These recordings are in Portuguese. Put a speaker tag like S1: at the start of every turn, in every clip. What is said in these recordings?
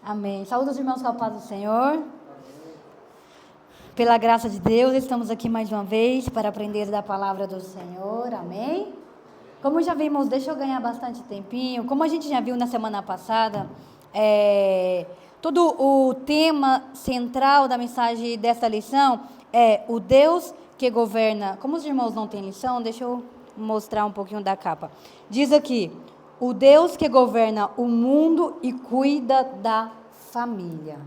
S1: Amém. Saúde os irmãos com a paz do Senhor. Pela graça de Deus, estamos aqui mais uma vez para aprender da palavra do Senhor. Amém. Como já vimos, deixa eu ganhar bastante tempinho. Como a gente já viu na semana passada, todo o tema central da mensagem desta lição é o Deus que governa. Como os irmãos não têm lição, deixa eu mostrar um pouquinho da capa. Diz aqui: o Deus que governa o mundo e cuida da família.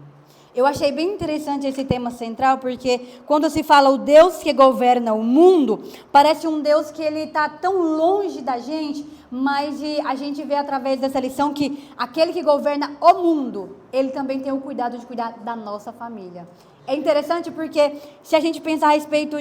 S1: Eu achei bem interessante esse tema central, porque quando se fala o Deus que governa o mundo, parece um Deus que ele está tão longe da gente, mas a gente vê através dessa lição que aquele que governa o mundo, ele também tem o cuidado de cuidar da nossa família. É interessante porque se a gente pensar a respeito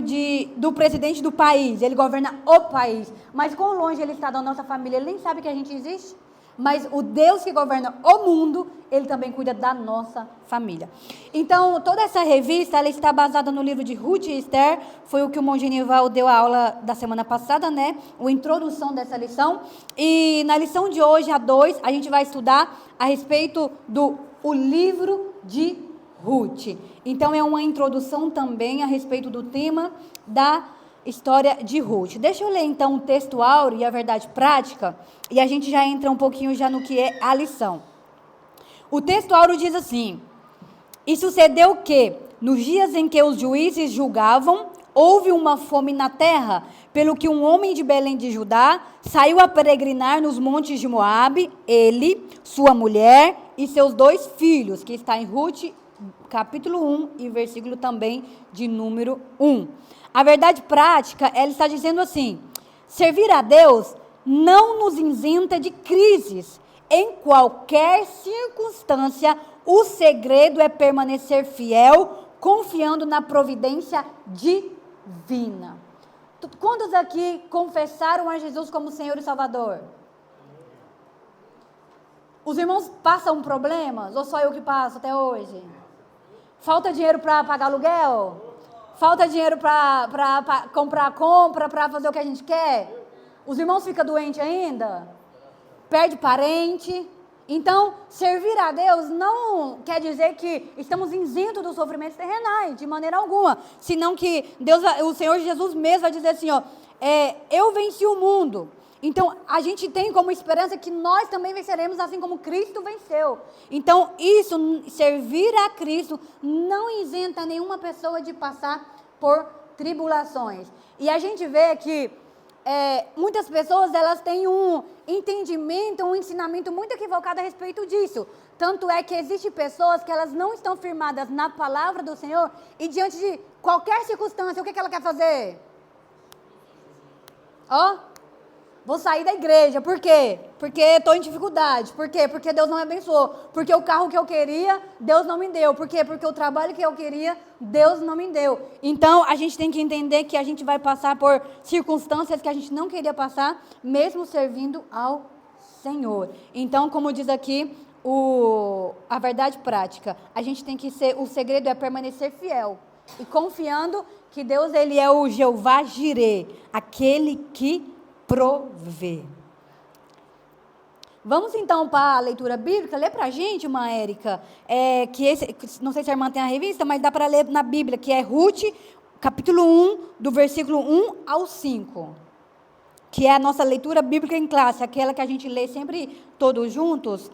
S1: do presidente do país, ele governa o país, mas quão longe ele está da nossa família, ele nem sabe que a gente existe. Mas o Deus que governa o mundo, ele também cuida da nossa família. Então, toda essa revista, ela está baseada no livro de Ruth e Esther, foi o que o Monge Nival deu a aula da semana passada, né? A introdução dessa lição. E na lição de hoje, a 2, a gente vai estudar a respeito do livro de Ruth. Então, é uma introdução também a respeito do tema da história de Ruth. Deixa eu ler então o texto áureo e a verdade prática, e a gente já entra um pouquinho já no que é a lição. O texto áureo diz assim: e sucedeu que, nos dias em que os juízes julgavam, houve uma fome na terra, pelo que um homem de Belém de Judá saiu a peregrinar nos montes de Moabe, ele, sua mulher e seus 2 filhos, que está em Ruth, capítulo 1 e versículo também de número 1. A verdade prática, ela está dizendo assim: servir a Deus não nos isenta de crises. Em qualquer circunstância, o segredo é permanecer fiel, confiando na providência divina. Quantos aqui confessaram a Jesus como Senhor e Salvador? Os irmãos passam problemas? Ou só eu que passo até hoje? Falta dinheiro para pagar aluguel? Falta dinheiro para compra, para fazer o que a gente quer? Os irmãos ficam doentes ainda? Perde parente? Então, servir a Deus não quer dizer que estamos isentos dos sofrimentos terrenais, de maneira alguma. Senão que Deus, o Senhor Jesus mesmo vai dizer assim, eu venci o mundo. Então, a gente tem como esperança que nós também venceremos assim como Cristo venceu. Então, isso, servir a Cristo, não isenta nenhuma pessoa de passar por tribulações. E a gente vê que muitas pessoas, elas têm um entendimento, um ensinamento muito equivocado a respeito disso. Tanto é que existem pessoas que elas não estão firmadas na palavra do Senhor e diante de qualquer circunstância, o que ela quer fazer? Vou sair da igreja. Por quê? Porque estou em dificuldade. Por quê? Porque Deus não me abençoou. Porque o carro que eu queria, Deus não me deu. Por quê? Porque o trabalho que eu queria, Deus não me deu. Então, a gente tem que entender que a gente vai passar por circunstâncias que a gente não queria passar, mesmo servindo ao Senhor. Então, como diz aqui a verdade prática, a gente tem que o segredo é permanecer fiel. E confiando que Deus, ele é o Jeová Jireh, aquele que prover. Vamos então para a leitura bíblica. Lê para a gente, uma Érica, não sei se a irmã tem a revista, mas dá para ler na Bíblia, que é Ruth, capítulo 1, do versículo 1 ao 5, que é a nossa leitura bíblica em classe, aquela que a gente lê sempre todos juntos.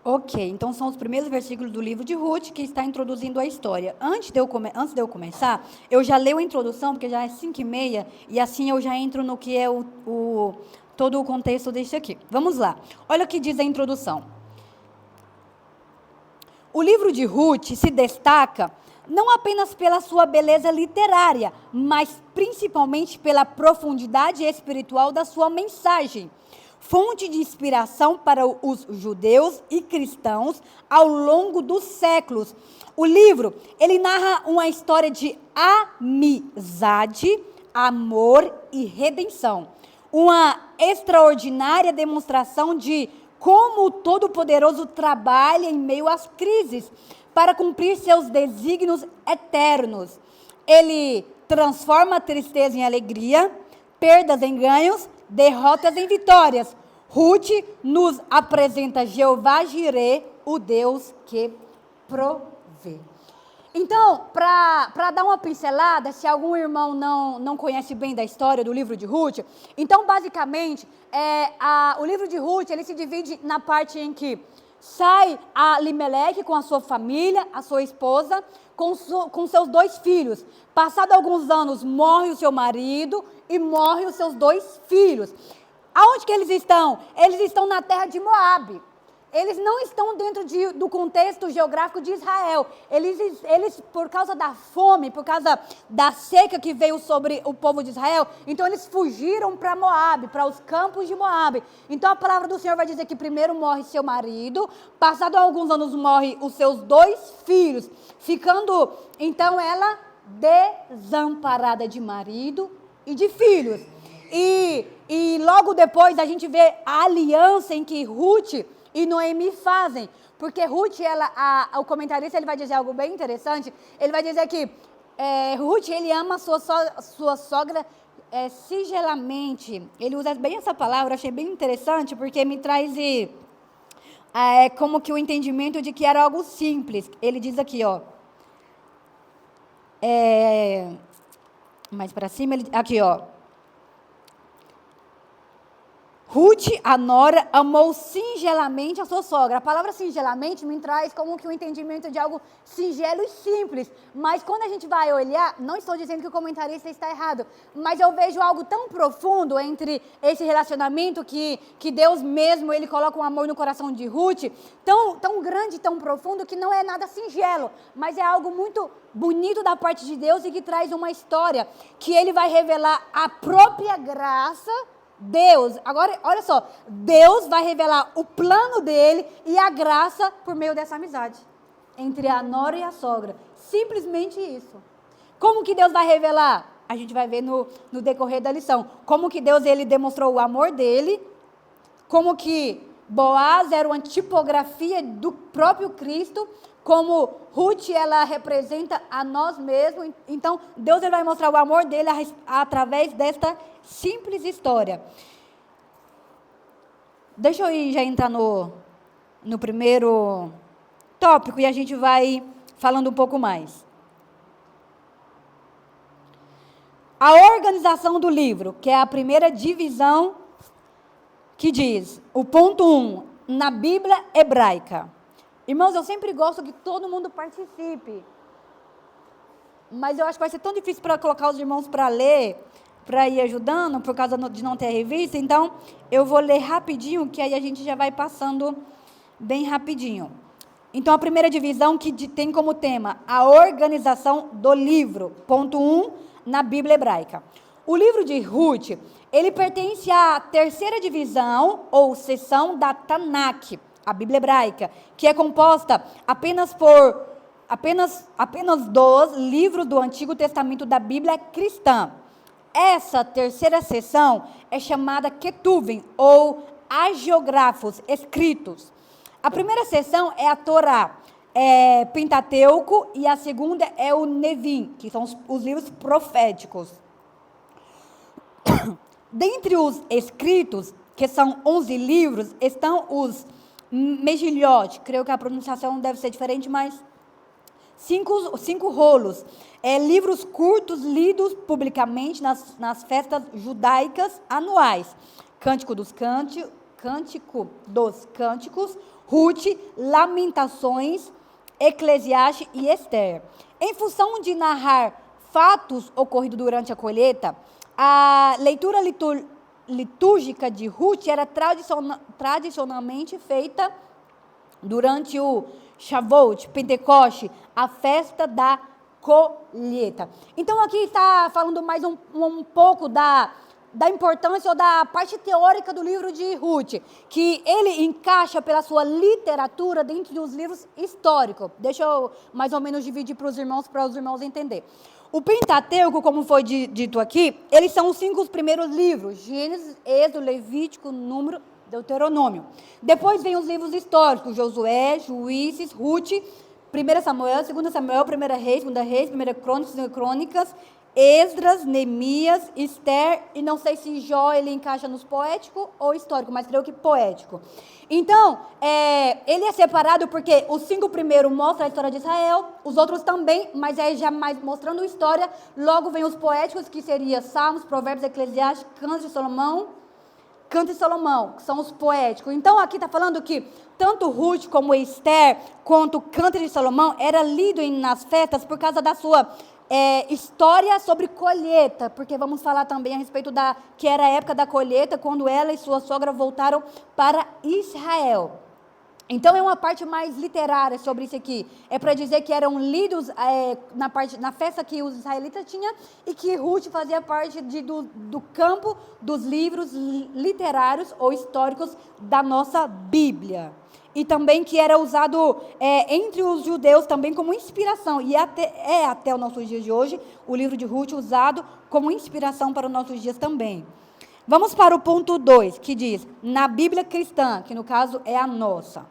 S1: Ok, então são os primeiros versículos do livro de Ruth que está introduzindo a história. Antes de eu começar, eu já leio a introdução, porque já é 5h30, e assim eu já entro no que é todo o contexto deste aqui. Vamos lá. Olha o que diz a introdução. O livro de Ruth se destaca não apenas pela sua beleza literária, mas principalmente pela profundidade espiritual da sua mensagem. Fonte de inspiração para os judeus e cristãos ao longo dos séculos. O livro, ele narra uma história de amizade, amor e redenção. Uma extraordinária demonstração de como o Todo-Poderoso trabalha em meio às crises para cumprir seus desígnios eternos. Ele transforma a tristeza em alegria, perdas em ganhos, derrotas em vitórias. Ruth nos apresenta Jeová Jirê, o Deus que provê. Então, para dar uma pincelada, se algum irmão não conhece bem da história do livro de Ruth, então, basicamente, o livro de Ruth, ele se divide na parte em que sai a Limeleque com a sua família, a sua esposa, com seus 2 filhos. Passado alguns anos, morre o seu marido e morre os seus 2 filhos. Aonde que eles estão? Eles estão na terra de Moabe. Eles não estão dentro do contexto geográfico de Israel. Eles, por causa da fome, por causa da seca que veio sobre o povo de Israel, então eles fugiram para Moabe, para os campos de Moabe. Então a palavra do Senhor vai dizer que primeiro morre seu marido, passado alguns anos morre os seus 2 filhos, ficando então ela desamparada de marido e de filhos. E logo depois a gente vê a aliança em que Ruth e Noemi fazem, porque Ruth, o comentarista, ele vai dizer algo bem interessante. Ele vai dizer que Ruth, ele ama sua sogra singelamente. Ele usa bem essa palavra, achei bem interessante, porque me traz como que o entendimento de que era algo simples. Ele diz aqui, ó, mais para cima, aqui, ó. Ruth, a nora, amou singelamente a sua sogra. A palavra singelamente me traz como que o entendimento de algo singelo e simples. Mas quando a gente vai olhar, não estou dizendo que o comentarista está errado, mas eu vejo algo tão profundo entre esse relacionamento que Deus mesmo, ele coloca um amor no coração de Ruth, tão grande, tão profundo, que não é nada singelo, mas é algo muito bonito da parte de Deus e que traz uma história que ele vai revelar a própria graça. Deus, agora olha só, Deus vai revelar o plano dele e a graça por meio dessa amizade entre a nora e a sogra, simplesmente isso. Como que Deus vai revelar? A gente vai ver no decorrer da lição, como que Deus, ele demonstrou o amor dele, como que Boaz era uma tipografia do próprio Cristo, como Ruth, ela representa a nós mesmos. Então, Deus, ele vai mostrar o amor dele através desta simples história. Deixa eu já entrar no primeiro tópico e a gente vai falando um pouco mais. A organização do livro, que é a primeira divisão, que diz, o ponto 1, na Bíblia hebraica. Irmãos, eu sempre gosto que todo mundo participe. Mas eu acho que vai ser tão difícil para colocar os irmãos para ler, para ir ajudando, por causa de não ter revista. Então, eu vou ler rapidinho, que aí a gente já vai passando bem rapidinho. Então, a primeira divisão que tem como tema a organização do livro. Ponto 1, na Bíblia hebraica. O livro de Ruth, ele pertence à terceira divisão, ou seção da Tanakh, a Bíblia hebraica, que é composta apenas dos livros do Antigo Testamento da Bíblia cristã. Essa terceira seção é chamada Ketuvim, ou hagiografos, escritos. A primeira seção é a Torá, Pentateuco, e a segunda é o Nevim, que são os livros proféticos. Dentre os escritos, que são 11 livros, estão os Megilhot, creio que a pronunciação deve ser diferente, mas 5 rolos, livros curtos lidos publicamente nas festas judaicas anuais. Cântico dos Cântico dos Cânticos, Ruth, Lamentações, Eclesiastes e Esther. Em função de narrar fatos ocorridos durante a colheita, a leitura litúrgica de Ruth era tradicionalmente feita durante o Shavuot, Pentecoste, a festa da colheita. Então, aqui está falando mais um pouco da importância ou da parte teórica do livro de Ruth, que ele encaixa pela sua literatura dentro dos livros históricos. Deixa eu mais ou menos dividir para os irmãos entenderem. O Pentateuco, como foi dito aqui, eles são os 5 primeiros livros: Gênesis, Êxodo, Levítico, Número, Deuteronômio. Depois vem os livros históricos: Josué, Juízes, Ruth, 1 Samuel, 2 Samuel, 1 Reis, 2 Reis, 1 Crônicas, 2 Crônicas, Esdras, Neemias, Esther, e não sei se Jó ele encaixa nos poético ou histórico, mas creio que poético. Então, ele é separado porque os 5 primeiros mostram a história de Israel, os outros também, mas é já mais mostrando a história. Logo vem os poéticos, que seria Salmos, Provérbios, Eclesiastes, Cantos de Salomão, que são os poéticos. Então, aqui está falando que tanto Ruth como Esther, quanto Canto de Salomão, era lido nas festas por causa da sua história sobre colheita, porque vamos falar também a respeito que era a época da colheita, quando ela e sua sogra voltaram para Israel. Então, é uma parte mais literária sobre isso aqui. É para dizer que eram lidos na festa que os israelitas tinham, e que Ruth fazia parte do campo dos livros literários ou históricos da nossa Bíblia. E também que era usado entre os judeus também como inspiração. E até os nossos dias de hoje, o livro de Ruth usado como inspiração para os nossos dias também. Vamos para o ponto 2, que diz, na Bíblia cristã, que no caso é a nossa.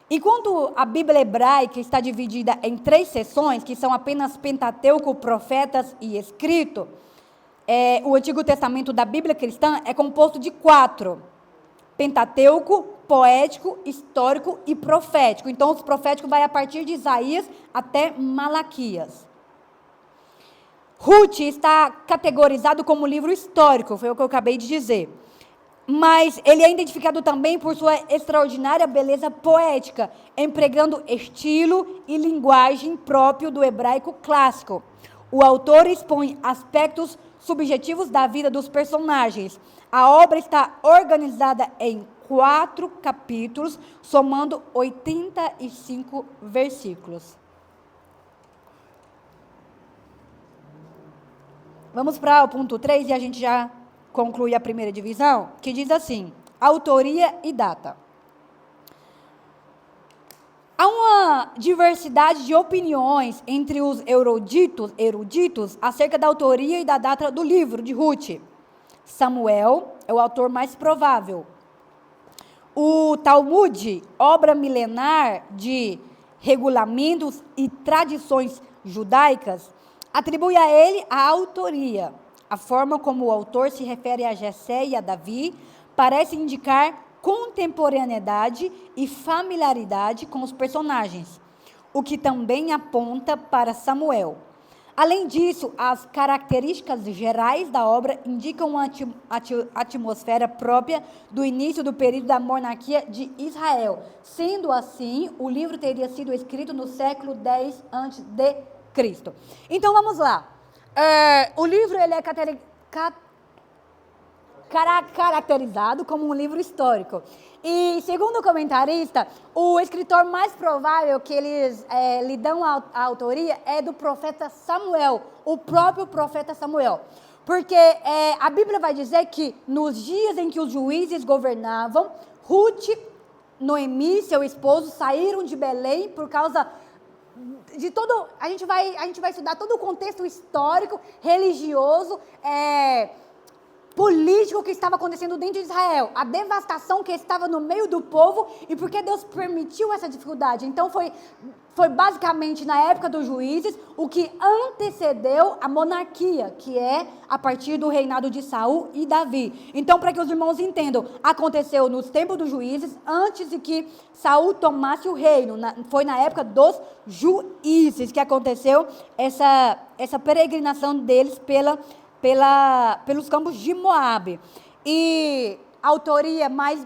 S1: Enquanto a Bíblia hebraica está dividida em 3 seções, que são apenas Pentateuco, Profetas e Escrito, o Antigo Testamento da Bíblia cristã é composto de 4. Pentateuco, poético, histórico e profético. Então, os proféticos vai a partir de Isaías até Malaquias. Ruth está categorizado como livro histórico, foi o que eu acabei de dizer. Mas ele é identificado também por sua extraordinária beleza poética, empregando estilo e linguagem próprio do hebraico clássico. O autor expõe aspectos subjetivos da vida dos personagens. A obra está organizada em 4 capítulos, somando 85 versículos. Vamos para o ponto 3 e a gente já conclui a primeira divisão, que diz assim, autoria e data. Há uma diversidade de opiniões entre os eruditos acerca da autoria e da data do livro de Ruth. Samuel é o autor mais provável. O Talmud, obra milenar de regulamentos e tradições judaicas, atribui a ele a autoria. A forma como o autor se refere a Jessé e a Davi parece indicar contemporaneidade e familiaridade com os personagens, o que também aponta para Samuel. Além disso, as características gerais da obra indicam uma atmosfera própria do início do período da monarquia de Israel. Sendo assim, o livro teria sido escrito no século X a.C. Então, vamos lá. O livro ele é caracterizado como um livro histórico. E, segundo o comentarista, o escritor mais provável que eles lhe dão a autoria é do profeta Samuel, o próprio profeta Samuel. Porque a Bíblia vai dizer que nos dias em que os juízes governavam, Ruth, Noemi, seu esposo, saíram de Belém por causa de todo... A gente vai estudar todo o contexto histórico, religioso, político que estava acontecendo dentro de Israel, a devastação que estava no meio do povo e porque Deus permitiu essa dificuldade. Então foi basicamente na época dos juízes o que antecedeu a monarquia, que é a partir do reinado de Saul e Davi. Então, para que os irmãos entendam, aconteceu nos tempos dos juízes, antes de que Saul tomasse o reino. Foi na época dos juízes que aconteceu essa peregrinação deles pelos campos de Moabe. E autoria mais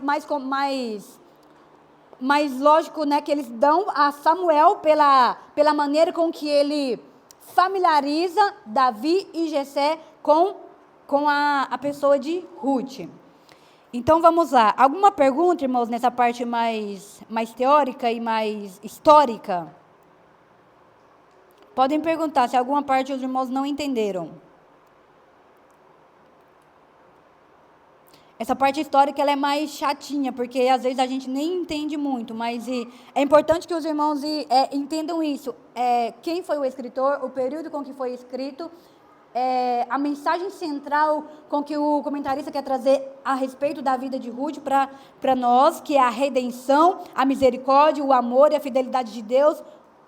S1: lógico, né, que eles dão a Samuel pela maneira com que ele familiariza Davi e Jessé com a pessoa de Ruth. Então vamos lá. Alguma pergunta, irmãos, nessa parte mais teórica e mais histórica? Podem perguntar se alguma parte os irmãos não entenderam. Essa parte histórica ela é mais chatinha, porque às vezes a gente nem entende muito, mas é importante que os irmãos entendam isso. Quem foi o escritor, o período com que foi escrito, a mensagem central com que o comentarista quer trazer a respeito da vida de Ruth para nós, que é a redenção, a misericórdia, o amor e a fidelidade de Deus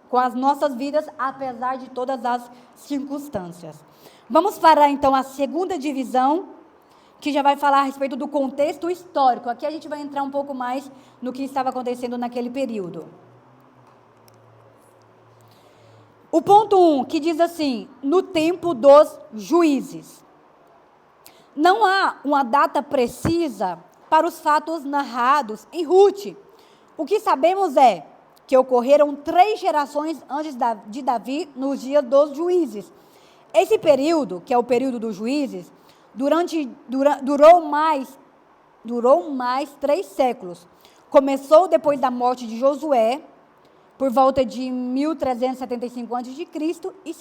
S1: com as nossas vidas, apesar de todas as circunstâncias. Vamos para, então, a segunda divisão, que já vai falar a respeito do contexto histórico. Aqui a gente vai entrar um pouco mais no que estava acontecendo naquele período. O ponto 1, que diz assim, no tempo dos juízes. Não há uma data precisa para os fatos narrados em Ruth. O que sabemos é que ocorreram 3 gerações antes de Davi, nos dias dos juízes. Esse período, que é o período dos juízes, durou mais 3 séculos. Começou depois da morte de Josué, por volta de 1375 a.C., e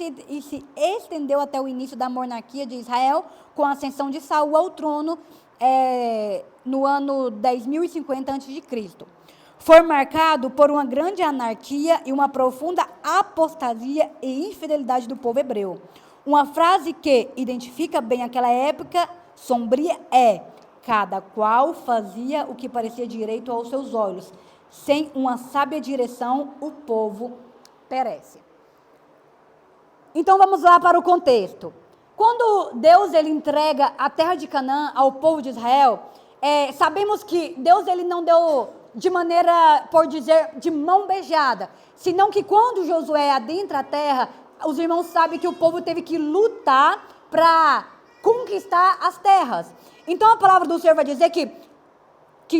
S1: se estendeu até o início da monarquia de Israel, com a ascensão de Saul ao trono no ano 10.050 a.C. Foi marcado por uma grande anarquia e uma profunda apostasia e infidelidade do povo hebreu. Uma frase que identifica bem aquela época sombria é: cada qual fazia o que parecia direito aos seus olhos. Sem uma sábia direção, o povo perece. Então vamos lá para o contexto. Quando Deus ele entrega a terra de Canaã ao povo de Israel, sabemos que Deus ele não deu de maneira, por dizer, de mão beijada, senão que quando Josué adentra a terra, os irmãos sabem que o povo teve que lutar para conquistar as terras. Então a palavra do Senhor vai dizer que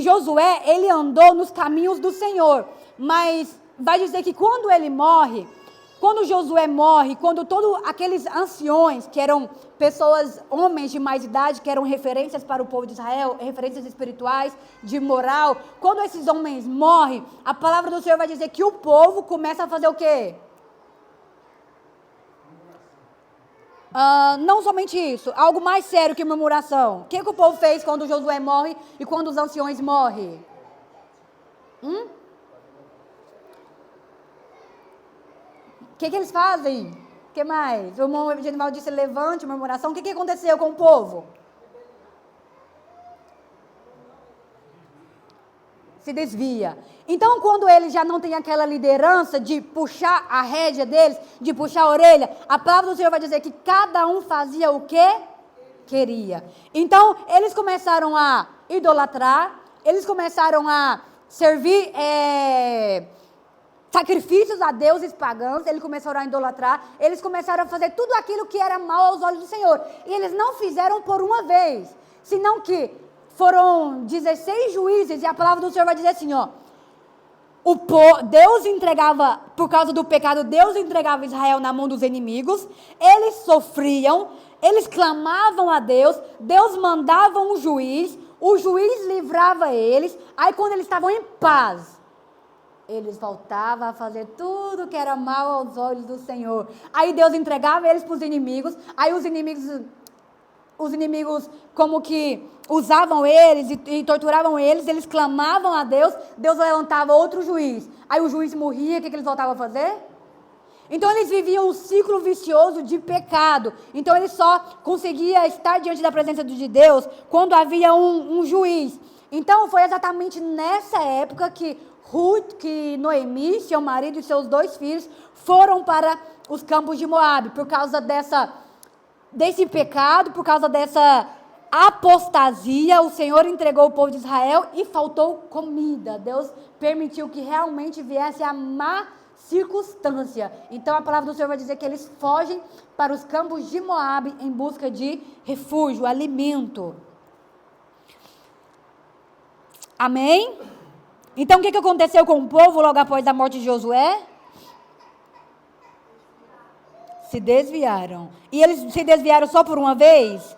S1: Josué, ele andou nos caminhos do Senhor, mas vai dizer que quando Josué morre, quando todos aqueles anciões, que eram pessoas, homens de mais idade, que eram referências para o povo de Israel, referências espirituais, de moral, quando esses homens morrem, a palavra do Senhor vai dizer que o povo começa a fazer o quê? Não somente isso, algo mais sério que murmuração. O que o povo fez quando Josué morre e quando os anciões morrem? O que eles fazem? O que mais? O irmão Genival disse levante, murmuração. O que aconteceu com o povo? Se desvia. Então, quando ele já não tem aquela liderança de puxar a rédea deles, de puxar a orelha, a palavra do Senhor vai dizer que cada um fazia o que queria. Então, eles começaram a idolatrar, eles começaram a servir sacrifícios a deuses pagãos, eles começaram a idolatrar, eles começaram a fazer tudo aquilo que era mal aos olhos do Senhor. E eles não fizeram por uma vez, senão que foram 16 juízes, e a palavra do Senhor vai dizer assim, ó, Deus entregava, por causa do pecado, Deus entregava Israel na mão dos inimigos, eles sofriam, eles clamavam a Deus, Deus mandava um juiz, o juiz livrava eles, aí quando eles estavam em paz, eles voltavam a fazer tudo que era mal aos olhos do Senhor. Aí Deus entregava eles para os inimigos, aí os inimigos como que usavam eles e torturavam eles, eles clamavam a Deus, Deus levantava outro juiz. Aí o juiz morria, o que eles voltavam a fazer? Então eles viviam um ciclo vicioso de pecado. Então eles só conseguiam estar diante da presença de Deus quando havia um juiz. Então foi exatamente nessa época que Noemi, seu marido e seus 2 filhos foram para os campos de Moabe, por causa desse pecado, por causa dessa apostasia, o Senhor entregou o povo de Israel e faltou comida. Deus permitiu que realmente viesse a má circunstância. Então a palavra do Senhor vai dizer que eles fogem para os campos de Moabe em busca de refúgio, alimento. Amém? Então, o que aconteceu com o povo logo após a morte de Josué? Se desviaram. E eles se desviaram só por uma vez?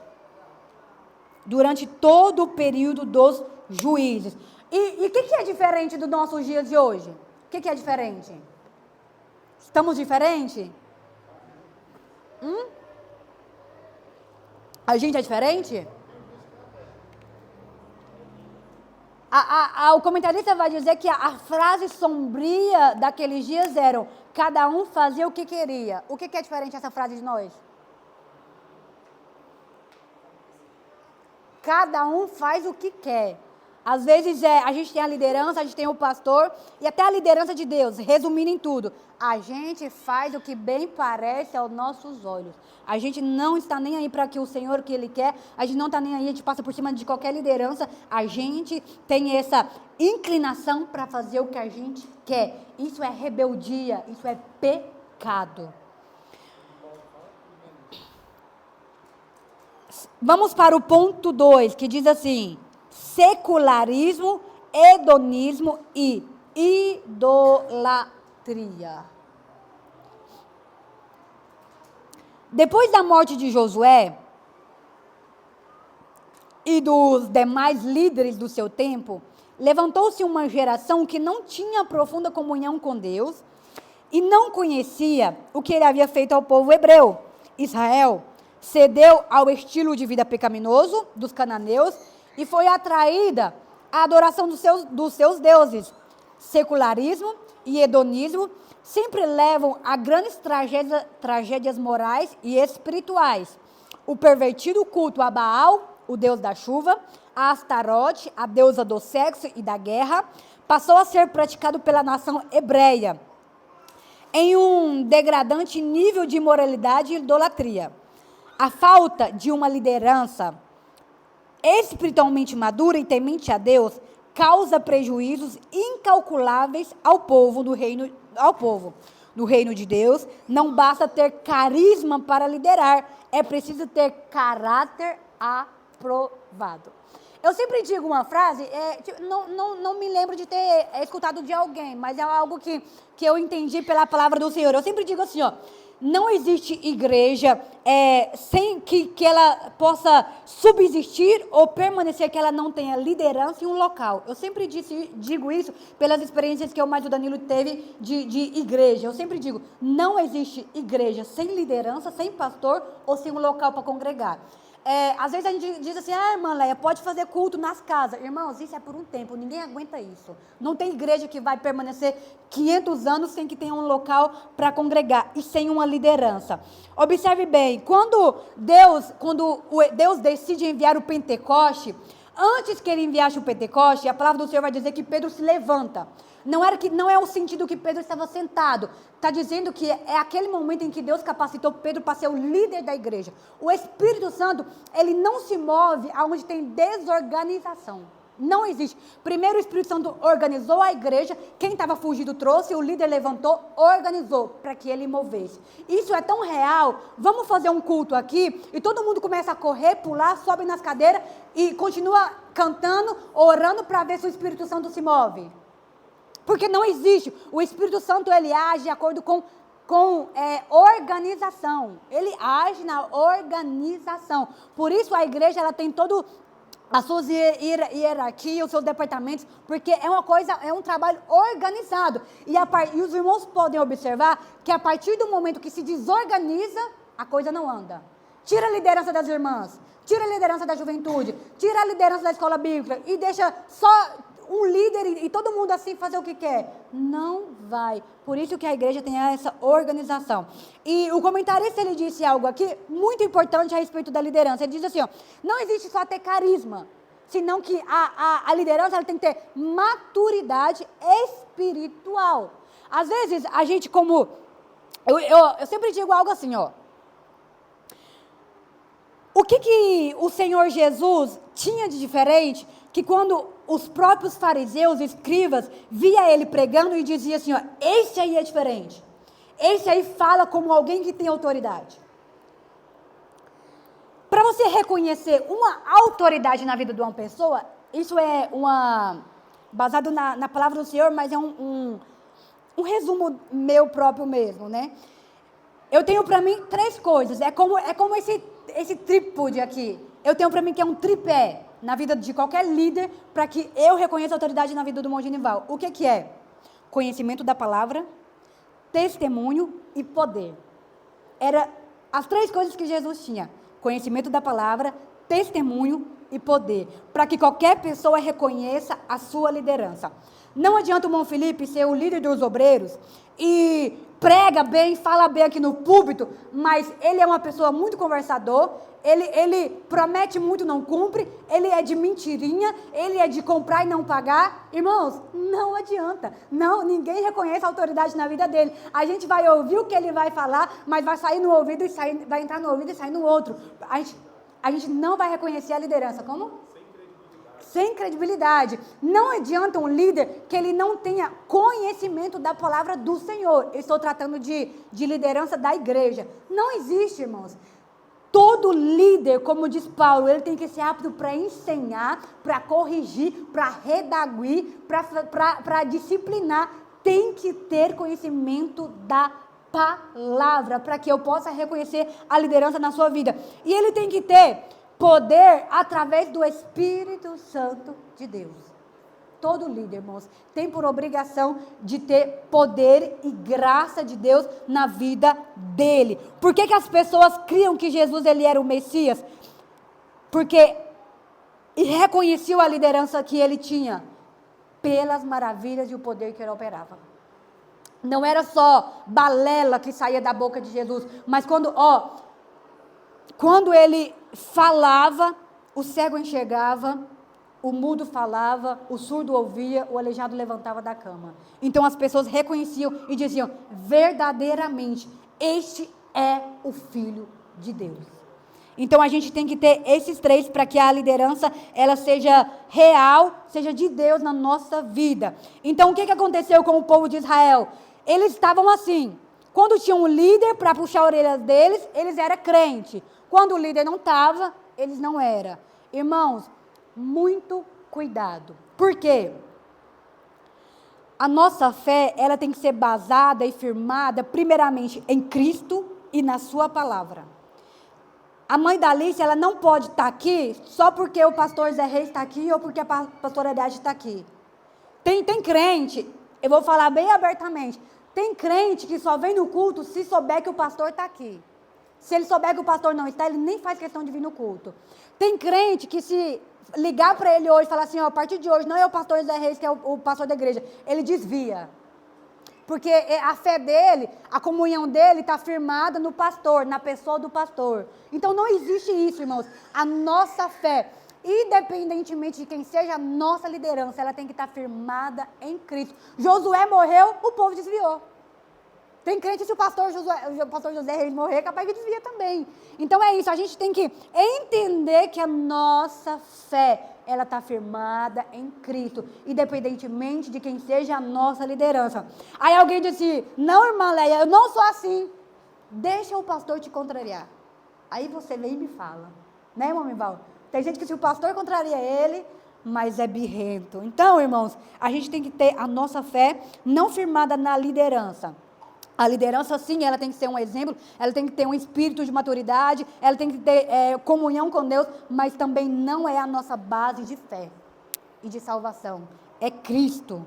S1: Durante todo o período dos juízes. E o que é diferente dos nossos dias de hoje? O que é diferente? Estamos diferentes? A gente é diferente? O comentarista vai dizer que a frase sombria daqueles dias eram: cada um fazia o que queria. O que é diferente essa frase de nós? Cada um faz o que quer. Às vezes a gente tem a liderança, a gente tem o pastor e até a liderança de Deus, resumindo em tudo. A gente faz o que bem parece aos nossos olhos. A gente não está nem aí para que o Senhor, o que Ele quer, a gente não está nem aí, a gente passa por cima de qualquer liderança. A gente tem essa inclinação para fazer o que a gente quer. Isso é rebeldia, isso é pecado. Vamos para o ponto 2, que diz assim: secularismo, hedonismo e idolatria. Depois da morte de Josué e dos demais líderes do seu tempo, levantou-se uma geração que não tinha profunda comunhão com Deus e não conhecia o que ele havia feito ao povo hebreu. Israel cedeu ao estilo de vida pecaminoso dos cananeus e foi atraída à adoração dos seus deuses. Secularismo e hedonismo sempre levam a grandes tragédias morais e espirituais. O pervertido culto a Baal, o deus da chuva, a Astarote, a deusa do sexo e da guerra, passou a ser praticado pela nação hebreia em um degradante nível de imoralidade e idolatria. A falta de uma liderança espiritualmente madura e temente a Deus causa prejuízos incalculáveis ao povo do reino de Deus. Não basta ter carisma para liderar, é preciso ter caráter aprovado. Eu sempre digo uma frase, não me lembro de ter escutado de alguém, mas é algo que eu entendi pela palavra do Senhor. Eu sempre digo assim, não existe igreja sem que ela possa subsistir ou permanecer, que ela não tenha liderança em um local. Eu sempre digo isso pelas experiências que eu mais o Danilo teve de igreja. Eu sempre digo, não existe igreja sem liderança, sem pastor ou sem um local para congregar. Às vezes a gente diz assim, irmã Leia, pode fazer culto nas casas. Irmãos, isso é por um tempo, ninguém aguenta isso. Não tem igreja que vai permanecer 500 anos sem que tenha um local para congregar e sem uma liderança. Observe bem, quando Deus decide enviar o Pentecoste, antes que ele enviasse o Pentecoste, a palavra do Senhor vai dizer que Pedro se levanta. Não é o sentido que Pedro estava sentado. Está dizendo que é aquele momento em que Deus capacitou Pedro para ser o líder da igreja. O Espírito Santo, ele não se move aonde tem desorganização. Não existe. Primeiro o Espírito Santo organizou a igreja, quem estava fugido trouxe, o líder levantou, organizou para que ele movesse. Isso é tão real. Vamos fazer um culto aqui e todo mundo começa a correr, pular, sobe nas cadeiras e continua cantando, orando para ver se o Espírito Santo se move. Porque não existe. O Espírito Santo, ele age de acordo com organização. Ele age na organização. Por isso a igreja, ela tem todo as suas hierarquias, os seus departamentos, porque é um trabalho organizado. E os irmãos podem observar que a partir do momento que se desorganiza, a coisa não anda. Tira a liderança das irmãs, tira a liderança da juventude, tira a liderança da escola bíblica e deixa só um líder e todo mundo assim fazer o que quer. Não vai. Por isso que a igreja tem essa organização. E o comentarista, ele disse algo aqui muito importante a respeito da liderança. Ele diz assim, não existe só ter carisma, senão que a liderança, ela tem que ter maturidade espiritual. Às vezes, a gente eu sempre digo algo assim, o que o Senhor Jesus tinha de diferente, que quando os próprios fariseus, escribas, via ele pregando e dizia assim, esse aí é diferente. Esse aí fala como alguém que tem autoridade. Para você reconhecer uma autoridade na vida de uma pessoa, isso é baseado na palavra do Senhor, mas é um resumo meu próprio mesmo, né? Eu tenho para mim 3 coisas, é como esse trípode aqui. Eu tenho para mim que é um tripé na vida de qualquer líder, para que eu reconheça a autoridade na vida do Monte Genival. O que é? Conhecimento da palavra, testemunho e poder. Era as 3 coisas que Jesus tinha: conhecimento da palavra, testemunho e poder, para que qualquer pessoa reconheça a sua liderança. Não adianta o irmão Felipe ser o líder dos obreiros e prega bem, fala bem aqui no púlpito, mas ele é uma pessoa muito conversador, ele promete muito, não cumpre, ele é de mentirinha, ele é de comprar e não pagar. Irmãos, não adianta. Não, ninguém reconhece a autoridade na vida dele. A gente vai ouvir o que ele vai falar, mas vai sair no ouvido e vai entrar no ouvido e sair no outro. A gente não vai reconhecer a liderança. Como? Sem credibilidade. Não adianta um líder que ele não tenha conhecimento da palavra do Senhor. Eu estou tratando de liderança da igreja. Não existe, irmãos. Todo líder, como diz Paulo, ele tem que ser apto para ensinar, para corrigir, para redaguir, para disciplinar. Tem que ter conhecimento da palavra, para que eu possa reconhecer a liderança na sua vida. E ele tem que ter poder através do Espírito Santo de Deus. Todo líder, irmãos, tem por obrigação de ter poder e graça de Deus na vida dele. Por que as pessoas criam que Jesus ele era o Messias? Porque reconheciam a liderança que ele tinha pelas maravilhas e o poder que ele operava. Não era só balela que saía da boca de Jesus, mas quando ele falava, o cego enxergava, o mudo falava, o surdo ouvia, o aleijado levantava da cama. Então as pessoas reconheciam e diziam: verdadeiramente, este é o Filho de Deus. Então a gente tem que ter esses 3 para que a liderança ela seja real, seja de Deus na nossa vida. Então o que aconteceu com o povo de Israel? Eles estavam assim: quando tinha um líder para puxar a orelha deles, eles eram crentes. Quando o líder não estava, eles não eram. Irmãos, muito cuidado. Por quê? A nossa fé, ela tem que ser basada e firmada, primeiramente, em Cristo e na sua palavra. A mãe da Alice, ela não pode estar aqui só porque o pastor Zé Reis está aqui ou porque a pastora Adade está aqui. Tem crente, eu vou falar bem abertamente, tem crente que só vem no culto se souber que o pastor está aqui. Se ele souber que o pastor não está, ele nem faz questão de vir no culto. Tem crente que se ligar para ele hoje e falar assim: a partir de hoje não é o pastor Zé Reis que é o pastor da igreja, ele desvia. Porque a fé dele, a comunhão dele está firmada no pastor, na pessoa do pastor. Então não existe isso, irmãos. A nossa fé, independentemente de quem seja a nossa liderança, ela tem que estar firmada em Cristo. Josué morreu, o povo desviou. Tem crente, se o pastor José Reis morrer, é capaz que desvia também. Então é isso, a gente tem que entender que a nossa fé, ela está firmada em Cristo, independentemente de quem seja a nossa liderança. Aí alguém disse: não, irmã Leia, eu não sou assim. Deixa o pastor te contrariar. Aí você vem e me fala. Né, irmão Mival? Tem gente que se o pastor contraria ele, mas é birrento. Então, irmãos, a gente tem que ter a nossa fé não firmada na liderança. A liderança, sim, ela tem que ser um exemplo, ela tem que ter um espírito de maturidade, ela tem que ter comunhão com Deus, mas também não é a nossa base de fé e de salvação. É Cristo.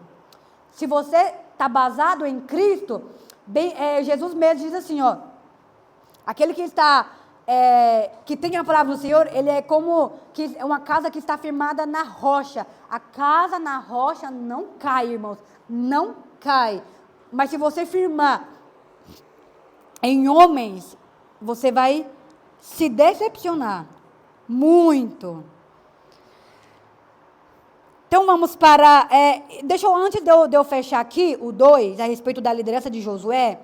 S1: Se você está basado em Cristo, Jesus mesmo diz assim, aquele que está, que tem a palavra do Senhor, ele é como uma casa que está firmada na rocha. A casa na rocha não cai, irmãos, não cai. Mas se você firmar em homens, você vai se decepcionar muito. Então vamos para, antes de eu fechar aqui o 2, a respeito da liderança de Josué,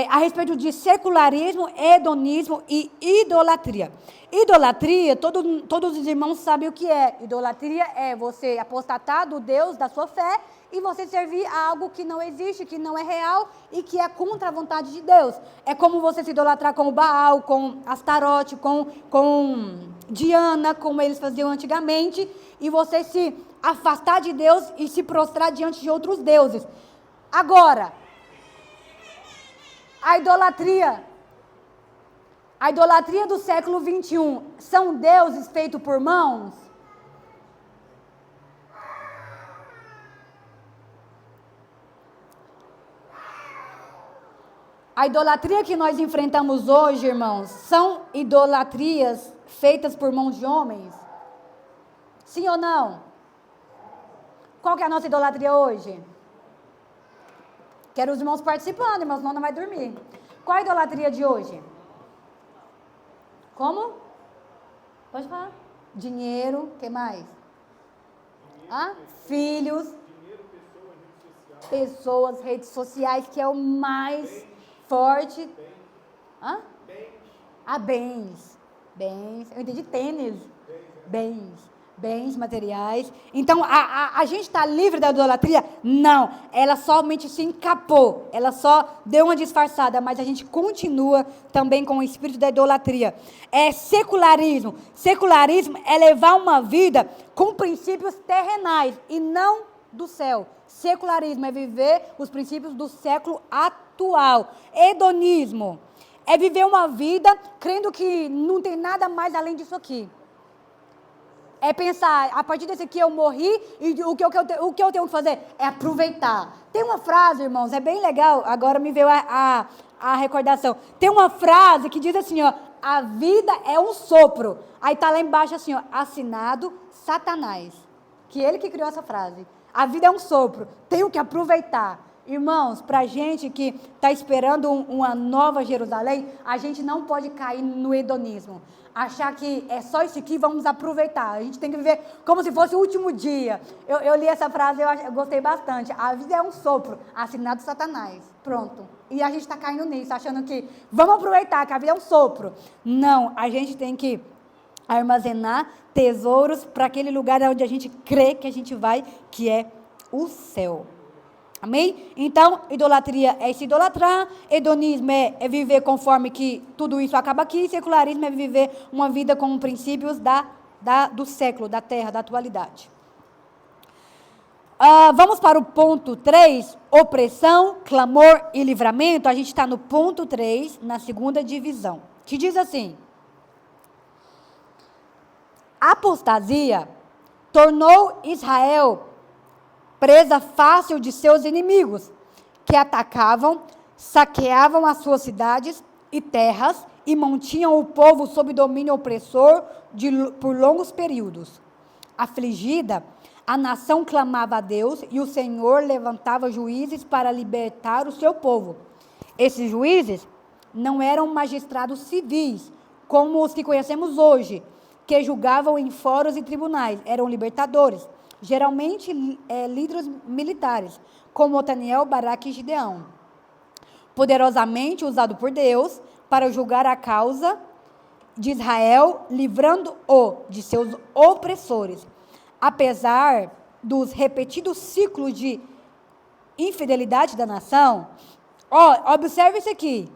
S1: a respeito de secularismo, hedonismo e idolatria. Idolatria, todos os irmãos sabem o que é. Idolatria é você apostatar do Deus da sua fé e você servir a algo que não existe, que não é real e que é contra a vontade de Deus. É como você se idolatrar com o Baal, com Astarote, com Diana, como eles faziam antigamente, e você se afastar de Deus e se prostrar diante de outros deuses. Agora, a idolatria do século 21 são deuses feitos por mãos? A idolatria que nós enfrentamos hoje, irmãos, são idolatrias feitas por mãos de homens? Sim ou não? Qual que é a nossa idolatria hoje? Quero os irmãos participando, irmãos, senão não vai dormir. Qual a idolatria de hoje? Como? Pode falar. Dinheiro, o que mais? Filhos. Dinheiro, pessoas, redes sociais, que é o mais forte. Bens. Eu entendi tênis. Bens materiais. Então, a gente está livre da idolatria? Não. Ela somente se encapou. Ela só deu uma disfarçada, mas a gente continua também com o espírito da idolatria. É secularismo. Secularismo é levar uma vida com princípios terrenais e não do céu. Secularismo é viver os princípios do século atual. Hedonismo é viver uma vida crendo que não tem nada mais além disso aqui. É pensar, a partir desse aqui eu morri e o que eu tenho que fazer é aproveitar. Tem uma frase, irmãos, é bem legal, agora me veio a recordação. Tem uma frase que diz assim, ó, a vida é um sopro. Aí está lá embaixo assim, ó, assinado Satanás. Que ele que criou essa frase. A vida é um sopro, tenho que aproveitar. Irmãos, para a gente que está esperando uma nova Jerusalém, a gente não pode cair no hedonismo. Achar que é só isso aqui, vamos aproveitar. A gente tem que viver como se fosse o último dia. Eu li essa frase, eu gostei bastante. A vida é um sopro, assinado Satanás. Pronto. E a gente está caindo nisso, achando que vamos aproveitar, que a vida é um sopro. Não, a gente tem que armazenar tesouros para aquele lugar onde a gente crê que a gente vai, que é o céu. Amém? Então, idolatria é se idolatrar, hedonismo é viver conforme que tudo isso acaba aqui, secularismo é viver uma vida com princípios do século, da terra, da atualidade. Vamos para o ponto 3, opressão, clamor e livramento. A gente está no ponto 3, na segunda divisão, que diz assim: a apostasia tornou Israel presa fácil de seus inimigos, que atacavam, saqueavam as suas cidades e terras e mantinham o povo sob domínio opressor por longos períodos. Afligida, a nação clamava a Deus e o Senhor levantava juízes para libertar o seu povo. Esses juízes não eram magistrados civis, como os que conhecemos hoje, que julgavam em fóruns e tribunais, eram libertadores. Geralmente líderes militares, como Otaniel, Baraque e Gideão, poderosamente usado por Deus para julgar a causa de Israel, livrando-o de seus opressores. Apesar dos repetidos ciclos de infidelidade da nação, observe isso aqui.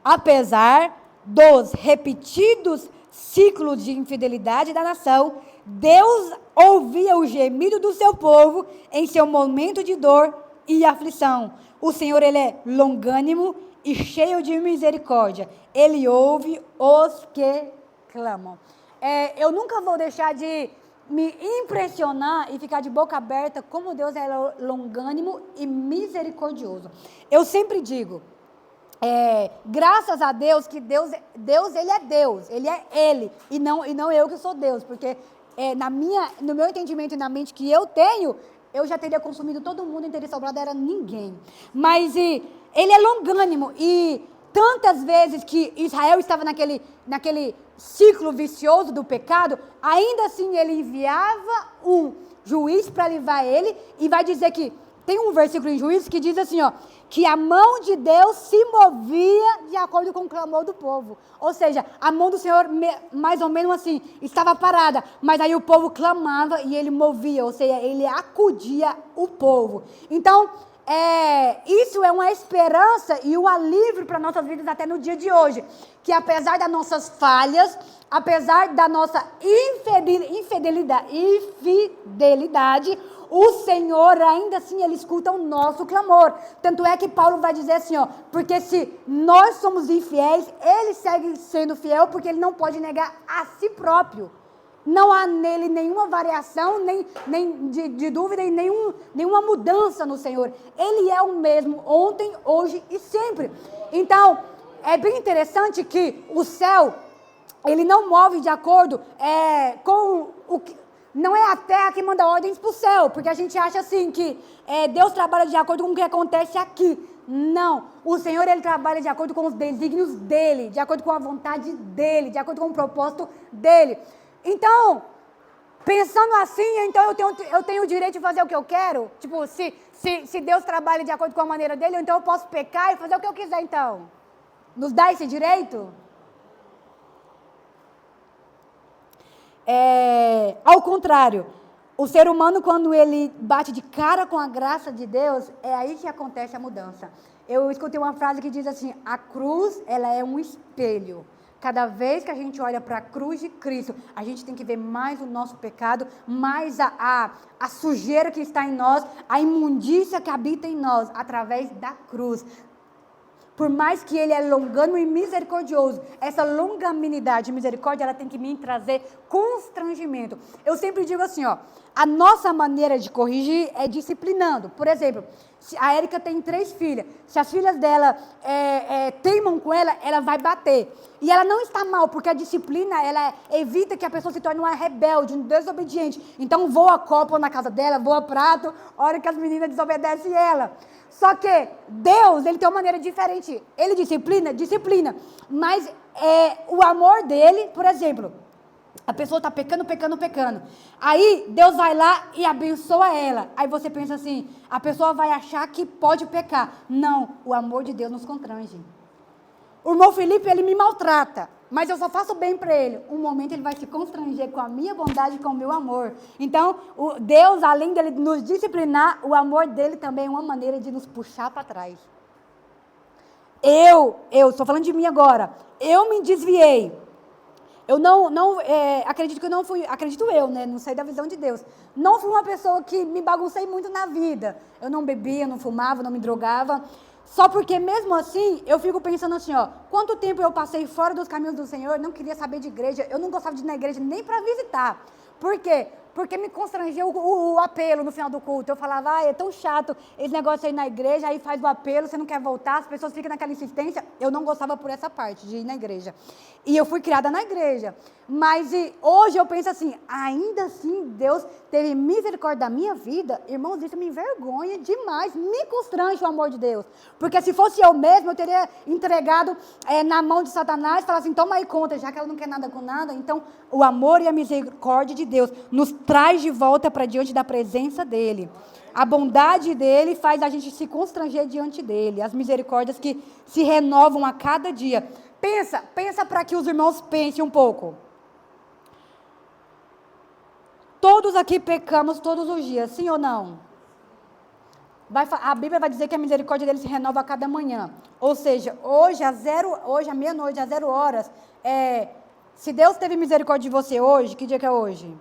S1: Apesar dos repetidos ciclos de infidelidade da nação, Deus ouvia o gemido do seu povo em seu momento de dor e aflição. O Senhor, Ele é longânimo e cheio de misericórdia. Ele ouve os que clamam. Eu nunca vou deixar de me impressionar e ficar de boca aberta como Deus é longânimo e misericordioso. Eu sempre digo, graças a Deus, que Deus Ele é Deus, Ele é Ele, e não eu que sou Deus, porque no meu entendimento e na mente que eu tenho, eu já teria consumido todo mundo e não teria sobrado era ninguém. Mas Ele é longânimo, e tantas vezes que Israel estava naquele ciclo vicioso do pecado, ainda assim Ele enviava um juiz para livrar ele, e vai dizer que tem um versículo em Juízes que diz assim, que a mão de Deus se movia de acordo com o clamor do povo. Ou seja, a mão do Senhor, mais ou menos assim, estava parada, mas aí o povo clamava e ele movia, ou seja, ele acudia o povo. Então, isso é uma esperança e um alívio para nossas vidas até no dia de hoje. Que apesar das nossas falhas, apesar da nossa infidelidade, o Senhor ainda assim, Ele escuta o nosso clamor. Tanto é que Paulo vai dizer assim, ó, porque se nós somos infiéis, Ele segue sendo fiel porque Ele não pode negar a si próprio. Não há nele nenhuma variação, nem de dúvida e nenhuma mudança no Senhor. Ele é o mesmo ontem, hoje e sempre. Então, é bem interessante que o céu, ele não move de acordo com o que... Não é a terra que manda ordens para o céu, porque a gente acha assim que Deus trabalha de acordo com o que acontece aqui. Não, o Senhor, Ele trabalha de acordo com os desígnios dEle, de acordo com a vontade dEle, de acordo com o propósito dEle. Então, pensando assim, então eu tenho o direito de fazer o que eu quero? Tipo, se Deus trabalha de acordo com a maneira dele, então eu posso pecar e fazer o que eu quiser, então. Nos dá esse direito? Ao contrário, o ser humano, quando ele bate de cara com a graça de Deus, é aí que acontece a mudança. Eu escutei uma frase que diz assim, a cruz, ela é um espelho. Cada vez que a gente olha para a cruz de Cristo, a gente tem que ver mais o nosso pecado, mais a sujeira que está em nós, a imundícia que habita em nós, através da cruz. Por mais que Ele é longânimo e misericordioso, essa longanimidade e misericórdia, ela tem que me trazer constrangimento. Eu sempre digo assim, ó, a nossa maneira de corrigir é disciplinando. Por exemplo, a Érica tem 3 filhas. Se as filhas dela teimam com ela, ela vai bater. E ela não está mal, porque a disciplina, ela evita que a pessoa se torne uma rebelde, um desobediente. Então, voa copo na casa dela, voa prato, hora que as meninas desobedecem ela. Só que Deus, Ele tem uma maneira diferente. Ele disciplina. Mas o amor dEle, por exemplo, a pessoa está pecando. Aí Deus vai lá e abençoa ela. Aí você pensa assim, a pessoa vai achar que pode pecar. Não, o amor de Deus nos constrange. O irmão Felipe, ele me maltrata, mas eu só faço bem para ele. Um momento ele vai se constranger com a minha bondade e com o meu amor. Então, Deus, além dele nos disciplinar, o amor dele também é uma maneira de nos puxar para trás. Eu estou falando de mim agora, eu me desviei. Eu acredito que eu não fui, acredito eu, né? Não sei da visão de Deus. Não fui uma pessoa que me baguncei muito na vida. Eu não bebia, não fumava, não me drogava. Só porque mesmo assim, eu fico pensando assim, ó, quanto tempo eu passei fora dos caminhos do Senhor, não queria saber de igreja, eu não gostava de ir na igreja nem para visitar. Por quê? Porque me constrangeu o apelo no final do culto. Eu falava, é tão chato esse negócio aí na igreja, aí faz o apelo, você não quer voltar, as pessoas ficam naquela insistência. Eu não gostava por essa parte de ir na igreja. E eu fui criada na igreja. Mas hoje eu penso assim, ainda assim Deus teve misericórdia da minha vida. Irmãos, isso me envergonha demais, me constrange o amor de Deus. Porque se fosse eu mesmo, eu teria entregado na mão de Satanás e falado assim, toma aí conta, já que ela não quer nada com nada. Então, o amor e a misericórdia de Deus nos traz de volta para diante da presença dEle. A bondade dEle faz a gente se diante dEle. As misericórdias que se renovam a cada dia. Pensa para que os irmãos pensem um pouco. Todos aqui pecamos todos os dias, sim ou não? A Bíblia vai dizer que a misericórdia dele se renova a cada manhã. Ou seja, hoje à meia-noite, às 0 horas, se Deus teve misericórdia de você hoje, que dia que é hoje?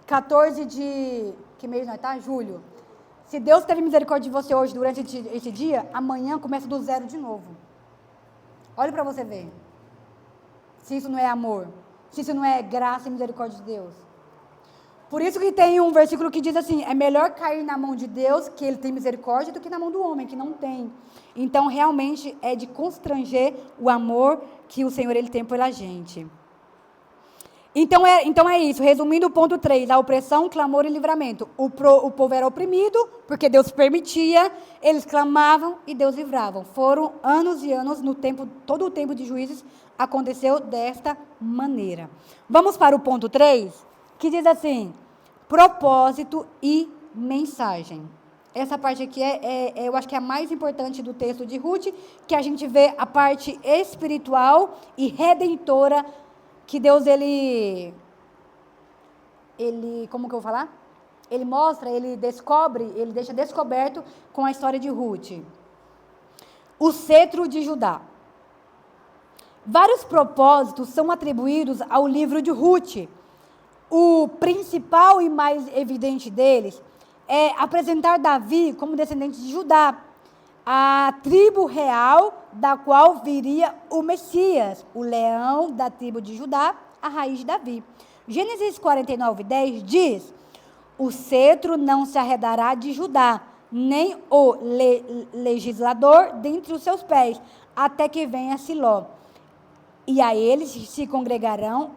S1: 14 de... Que mês nós tá? Julho. Se Deus teve misericórdia de você hoje, durante esse dia, amanhã começa do 0 de novo. Olha para você ver. Se isso não é amor. Se isso não é graça e misericórdia de Deus. Por isso que tem um versículo que diz assim, é melhor cair na mão de Deus, que Ele tem misericórdia, do que na mão do homem, que não tem. Então, realmente, é de constranger o amor que o Senhor Ele tem pela gente. Então é isso, resumindo o ponto 3, a opressão, clamor e livramento. O povo era oprimido, porque Deus permitia, eles clamavam e Deus livrava. Foram anos e anos, todo o tempo de juízes aconteceu desta maneira. Vamos para o ponto 3, que diz assim, propósito e mensagem. Essa parte aqui eu acho que é a mais importante do texto de Ruth, que a gente vê a parte espiritual e redentora que Deus, ele, como que eu vou falar? ele mostra, ele descobre, ele deixa descoberto com a história de Ruth. O cetro de Judá. Vários propósitos são atribuídos ao livro de Ruth. O principal e mais evidente deles é apresentar Davi como descendente de Judá, a tribo real da qual viria o Messias, o leão da tribo de Judá, a raiz de Davi. Gênesis 49:10 diz: o cetro não se arredará de Judá, nem o legislador dentre os seus pés, até que venha Siló. E a eles se congregarão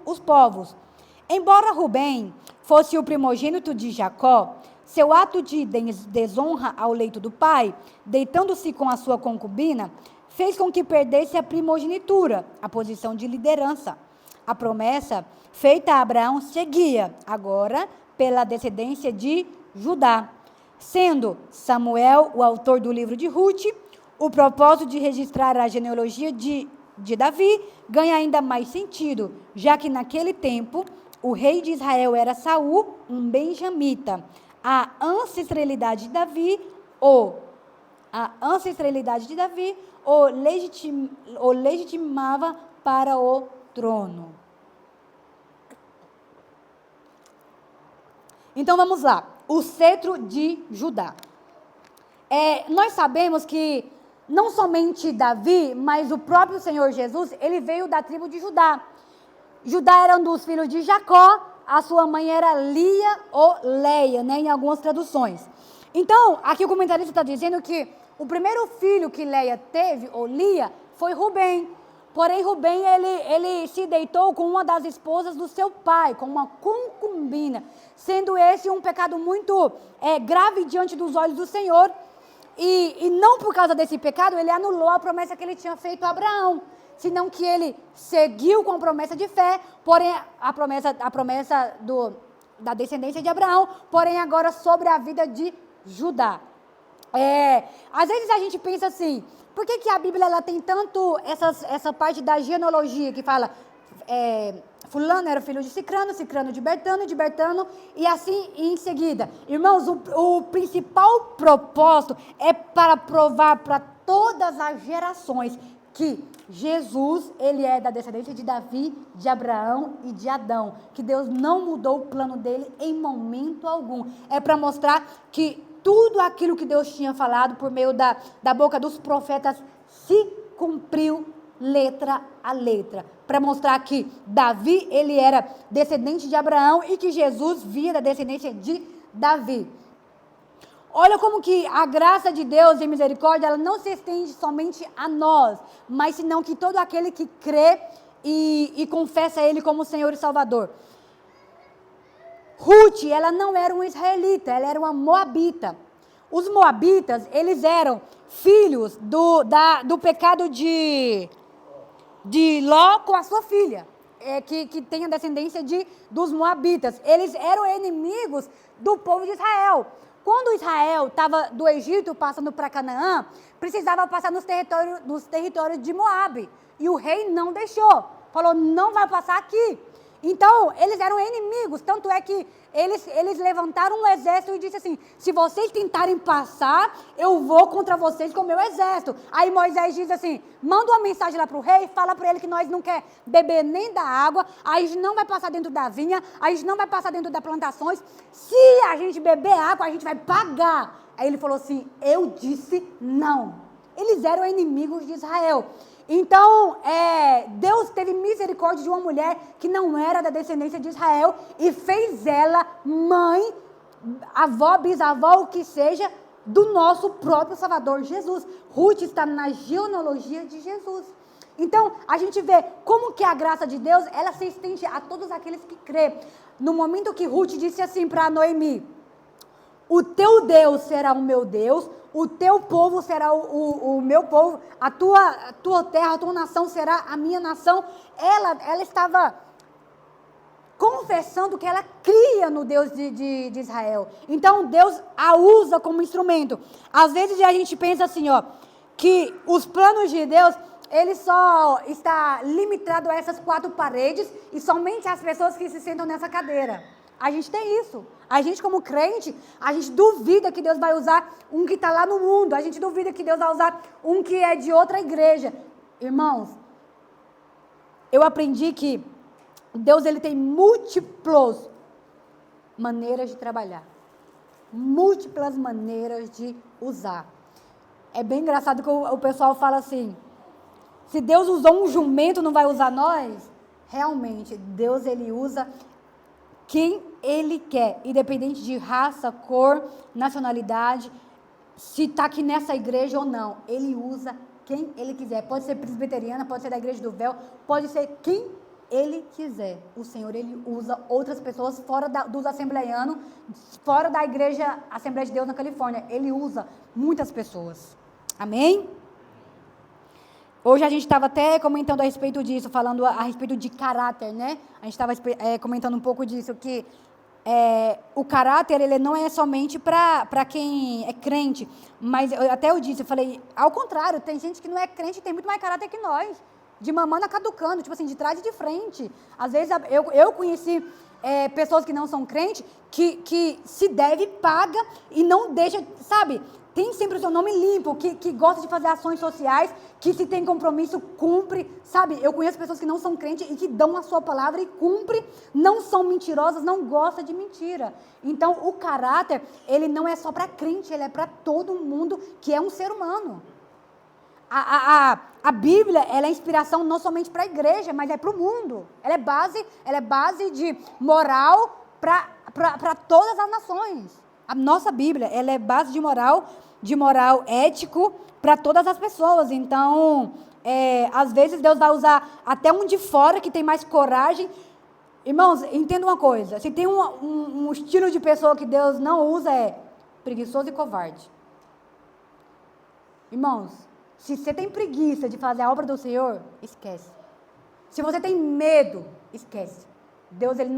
S1: os povos. Embora Rubem fosse o primogênito de Jacó, seu ato de desonra ao leito do pai, deitando-se com a sua concubina, fez com que perdesse a primogenitura, a posição de liderança. A promessa feita a Abraão seguia, agora, pela descendência de Judá. Sendo Samuel o autor do livro de Ruth, o propósito de registrar a genealogia de Davi ganha ainda mais sentido, já que naquele tempo o rei de Israel era Saul, um benjamita. A ancestralidade de Davi o legitimava para o trono. Então vamos lá, o cetro de Judá. Nós sabemos que não somente Davi, mas o próprio Senhor Jesus, ele veio da tribo de Judá. Judá era um dos filhos de Jacó, a sua mãe era Lia ou Leia, né, em algumas traduções. Então, aqui o comentarista está dizendo que o primeiro filho que Leia teve, ou Lia, foi Rubem. Porém, Rubem, ele se deitou com uma das esposas do seu pai, com uma concubina, sendo esse um pecado muito grave diante dos olhos do Senhor. E não por causa desse pecado, ele anulou a promessa que ele tinha feito a Abraão, senão que ele seguiu com a promessa de fé, porém a promessa da descendência de Abraão, porém agora sobre a vida de Judá. Às vezes a gente pensa assim, por que a Bíblia ela tem tanto essa parte da genealogia que fala fulano era filho de Cicrano, Cicrano de Bertano, e assim em seguida. Irmãos, o principal propósito é para provar para todas as gerações que Jesus, ele é da descendência de Davi, de Abraão e de Adão, que Deus não mudou o plano dele em momento algum. É para mostrar que tudo aquilo que Deus tinha falado por meio da boca dos profetas se cumpriu letra a letra, para mostrar que Davi, ele era descendente de Abraão e que Jesus via da descendência de Davi. Olha como que a graça de Deus e misericórdia, ela não se estende somente a nós, mas senão que todo aquele que crê e confessa Ele como Senhor e Salvador. Ruth, ela não era uma israelita, ela era uma moabita. Os moabitas, eles eram filhos do pecado de Ló com a sua filha, que tem a descendência dos moabitas. Eles eram inimigos do povo de Israel. Quando Israel estava do Egito passando para Canaã, precisava passar nos territórios de Moabe. E o rei não deixou. Falou, não vai passar aqui. Então, eles eram inimigos. Tanto é que eles levantaram um exército e disse assim, se vocês tentarem passar, eu vou contra vocês com o meu exército. Aí Moisés diz assim, manda uma mensagem lá para o rei, fala para ele que nós não quer beber nem da água, a gente não vai passar dentro da vinha, a gente não vai passar dentro das plantações. Se a gente beber água, a gente vai pagar. Aí ele falou assim, eu disse não. Eles eram inimigos de Israel. Então, Deus teve misericórdia de uma mulher que não era da descendência de Israel e fez ela mãe, avó, bisavó, o que seja, do nosso próprio Salvador Jesus. Ruth está na genealogia de Jesus. Então, a gente vê como que a graça de Deus, ela se estende a todos aqueles que crê. No momento que Ruth disse assim para Noemi, o teu Deus será o meu Deus, o teu povo será o meu povo, a tua terra, a tua nação será a minha nação. Ela estava confessando que ela cria no Deus de Israel. Então, Deus a usa como instrumento. Às vezes a gente pensa assim, que os planos de Deus, ele só está limitado a essas 4 paredes e somente as pessoas que se sentam nessa cadeira. A gente tem isso. A gente, como crente, a gente duvida que Deus vai usar um que está lá no mundo. A gente duvida que Deus vai usar um que é de outra igreja. Irmãos, eu aprendi que Deus, ele tem múltiplas maneiras de trabalhar. Múltiplas maneiras de usar. É bem engraçado que o pessoal fala assim, se Deus usou um jumento, não vai usar nós? Realmente, Deus, ele usa quem ele quer, independente de raça, cor, nacionalidade, se está aqui nessa igreja ou não. Ele usa quem ele quiser. Pode ser presbiteriana, pode ser da igreja do véu, pode ser quem ele quiser. O Senhor, ele usa outras pessoas fora dos assembleianos, fora da igreja Assembleia de Deus na Califórnia. Ele usa muitas pessoas. Amém? Hoje a gente estava até comentando a respeito disso, falando a respeito de caráter, né? A gente estava comentando um pouco disso, que o caráter, ele não é somente para quem é crente, mas eu disse, eu falei, ao contrário, tem gente que não é crente e tem muito mais caráter que nós, de mamana caducando, tipo assim, de trás e de frente. Às vezes eu conheci pessoas que não são crentes, que se deve, paga e não deixa, sabe? Tem sempre o seu nome limpo, que gosta de fazer ações sociais, que se tem compromisso, cumpre, sabe? Eu conheço pessoas que não são crentes e que dão a sua palavra e cumpre, não são mentirosas, não gostam de mentira. Então, o caráter, ele não é só para crente, ele é para todo mundo que é um ser humano. A Bíblia, ela é inspiração não somente para a igreja, mas é para o mundo. Ela é base de moral para todas as nações. A nossa Bíblia, ela é base de moral ético para todas as pessoas. Então, às vezes Deus vai usar até um de fora que tem mais coragem. Irmãos, entenda uma coisa. Se tem um estilo de pessoa que Deus não usa, é preguiçoso e covarde. Irmãos, se você tem preguiça de fazer a obra do Senhor, esquece. Se você tem medo, esquece. Deus, ele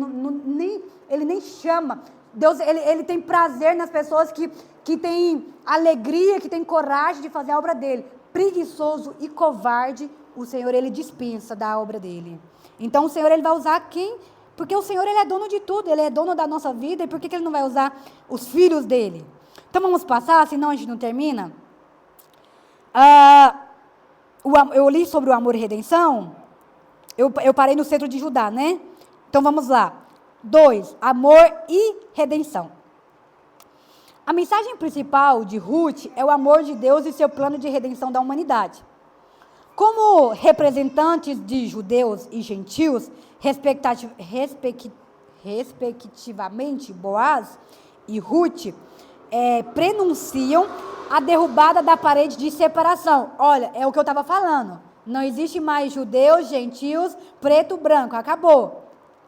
S1: nem chama. Deus, ele tem prazer nas pessoas que têm alegria, que têm coragem de fazer a obra dele. Preguiçoso e covarde, o Senhor, ele dispensa da obra dele. Então, o Senhor, ele vai usar quem? Porque o Senhor, ele é dono de tudo, ele é dono da nossa vida, e por que ele não vai usar os filhos dele? Então, vamos passar, senão a gente não termina. Eu li sobre o amor e redenção, eu parei no centro de Judá, né? Então, vamos lá. 2, amor e redenção. A mensagem principal de Ruth é o amor de Deus e seu plano de redenção da humanidade. Como representantes de judeus e gentios, respectivamente, Boaz e Ruth, prenunciam a derrubada da parede de separação. Olha, é o que eu estava falando. Não existe mais judeus, gentios, preto, branco. Acabou.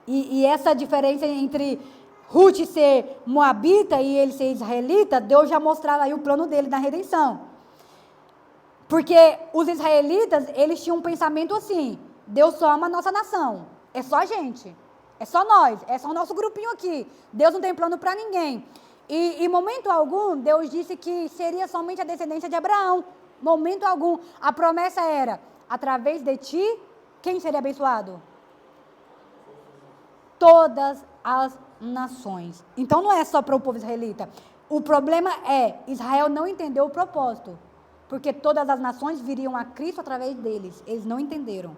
S1: E essa diferença entre Ruth ser moabita e ele ser israelita, Deus já mostrava aí o plano dele na redenção. Porque os israelitas, eles tinham um pensamento assim, Deus só ama a nossa nação, é só a gente, é só nós, é só o nosso grupinho aqui, Deus não tem plano para ninguém. E em momento algum, Deus disse que seria somente a descendência de Abraão, momento algum. A promessa era, através de ti, quem seria abençoado? Todas as nações. Então não é só para o povo israelita. O problema é, Israel não entendeu o propósito. Porque todas as nações viriam a Cristo através deles. Eles não entenderam.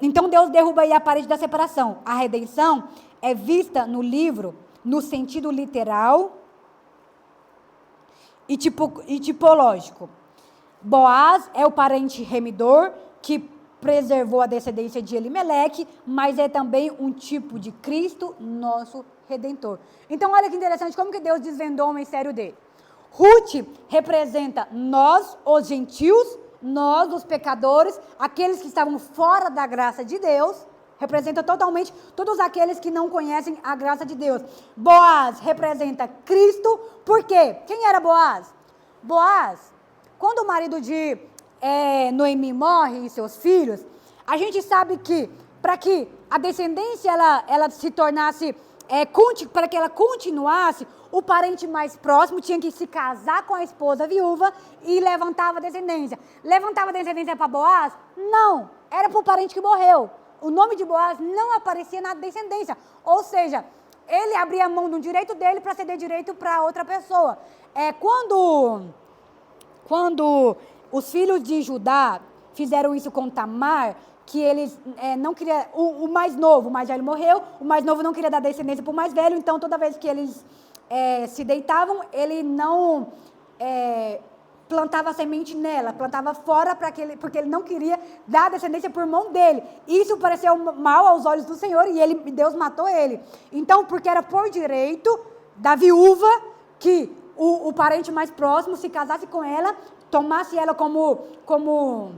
S1: Então Deus derruba aí a parede da separação. A redenção é vista no livro no sentido literal e tipológico. Boaz é o parente remidor que preservou a descendência de Elimeleque, mas é também um tipo de Cristo, nosso Redentor. Então, olha que interessante, como que Deus desvendou o mistério dele. Ruth representa nós, os gentios, nós, os pecadores, aqueles que estavam fora da graça de Deus, representa totalmente todos aqueles que não conhecem a graça de Deus. Boaz representa Cristo, por quê? Quem era Boaz? Boaz, quando o marido de Noemi morre e seus filhos, a gente sabe que para que a descendência ela se tornasse, para que ela continuasse, o parente mais próximo tinha que se casar com a esposa viúva e levantava a descendência. Levantava a descendência para Boaz? Não, era para o parente que morreu.
S2: o nome de Boaz não aparecia na descendência. Ou seja, ele abria mão de um direito dele para ceder direito para outra pessoa. Quando os filhos de Judá fizeram isso com Tamar, que eles não queriam, o mais novo, o mais velho morreu, o mais novo não queria dar descendência para o mais velho, então toda vez que eles se deitavam, ele não plantava a semente nela, plantava fora porque ele não queria dar descendência por mão dele. Isso pareceu mal aos olhos do Senhor e Deus matou ele. Então, porque era por direito da viúva que o parente mais próximo se casasse com ela, tomasse ela como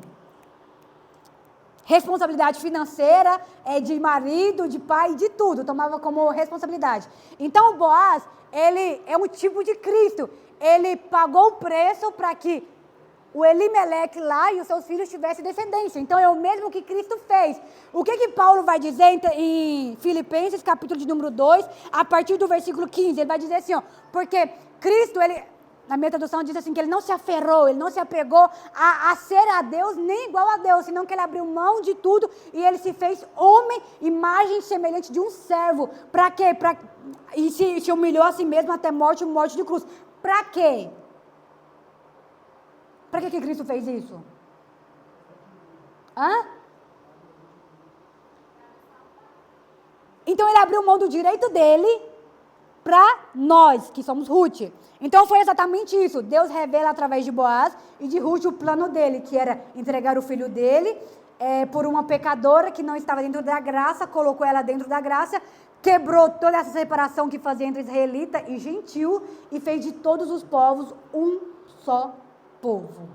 S2: responsabilidade financeira, de marido, de pai, de tudo, tomava como responsabilidade. Então, o Boaz, ele é um tipo de Cristo. Ele pagou o preço para que o Elimeleque lá e os seus filhos tivessem descendência. Então, é o mesmo que Cristo fez. O que Paulo vai dizer em Filipenses, capítulo de número 2, a partir do versículo 15? Ele vai dizer assim, porque Cristo, na minha tradução diz assim, que ele não se aferrou, ele não se apegou a ser a Deus, nem igual a Deus, senão que ele abriu mão de tudo e ele se fez homem, imagem semelhante de um servo. Para quê? E se humilhou a si mesmo até morte de cruz. Para quê? Para que Cristo fez isso? Então ele abriu mão do direito dele para nós, que somos Ruth. Então foi exatamente isso. Deus revela através de Boaz e de Ruth o plano dele, que era entregar o filho dele por uma pecadora que não estava dentro da graça, colocou ela dentro da graça, quebrou toda essa separação que fazia entre israelita e gentil e fez de todos os povos um só povo.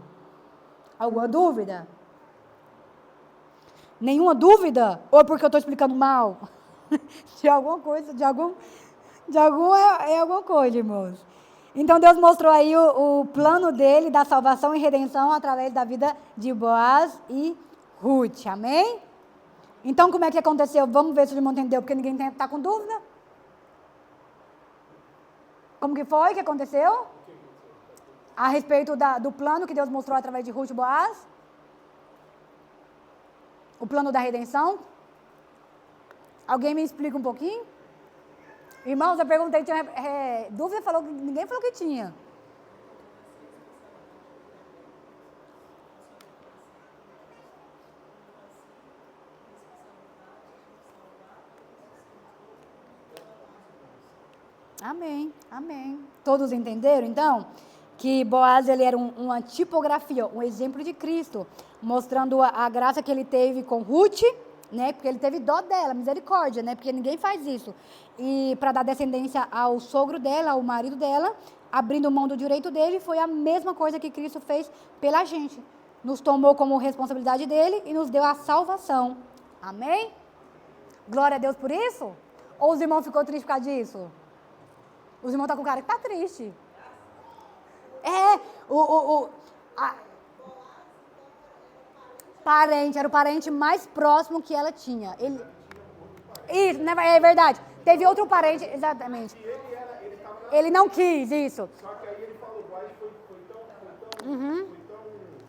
S2: Alguma dúvida? Nenhuma dúvida? Ou é porque eu estou explicando mal? De alguma coisa, alguma coisa, irmãos. Então Deus mostrou aí o plano dele da salvação e redenção através da vida de Boaz e Ruth, amém? Então como é que aconteceu? Vamos ver se o irmão entendeu, porque ninguém está com dúvida. Como que foi que aconteceu? A respeito do plano que Deus mostrou através de Ruth e Boaz? O plano da redenção? Alguém me explica um pouquinho? Irmãos, eu perguntei, tinha dúvida, ninguém falou que tinha. Amém, amém. Todos entenderam, então? Que Boaz, ele era uma tipografia, um exemplo de Cristo, mostrando a graça que ele teve com Ruth, né? Porque ele teve dó dela, misericórdia, né? Porque ninguém faz isso. E para dar descendência ao sogro dela, ao marido dela, abrindo mão do direito dele, foi a mesma coisa que Cristo fez pela gente. Nos tomou como responsabilidade dele e nos deu a salvação. Amém? Glória a Deus por isso? Ou os irmãos ficou tristes por causa disso? Os irmãos estão com cara que está triste. Parente, era o parente mais próximo que ela tinha. Isso, é verdade. Teve outro parente, exatamente. Ele não quis, isso.
S3: Só que aí ele falou, foi tão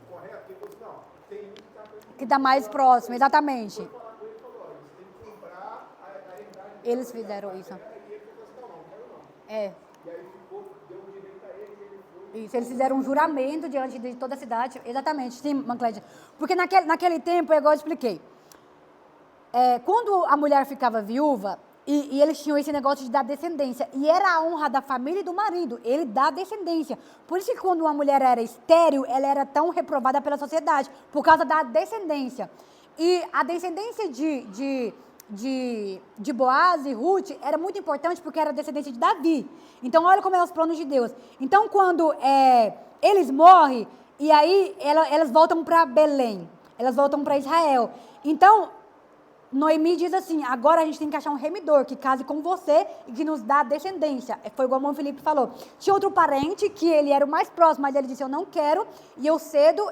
S3: correto, que ele falou assim, não, tem um
S2: que está mais próximo, exatamente. Eles fizeram isso.
S3: E aí deu o direito a ele, ele foi.
S2: Isso, eles fizeram um juramento diante de toda a cidade. Exatamente, sim, Manclédia. Porque naquele tempo, igual eu expliquei, quando a mulher ficava viúva, e eles tinham esse negócio de dar descendência, e era a honra da família e do marido, ele dá descendência. Por isso que quando uma mulher era estéril, ela era tão reprovada pela sociedade, por causa da descendência. E a descendência de Boaz e Ruth era muito importante porque era descendência de Davi. Então, olha como é os planos de Deus. Então, quando eles morrem, e aí elas voltam para Belém, elas voltam para Israel. Então, Noemi diz assim, agora a gente tem que achar um remidor que case com você e que nos dá descendência. Foi igual o irmão Felipe falou. Tinha outro parente que ele era o mais próximo, mas ele disse, eu não quero, e eu cedo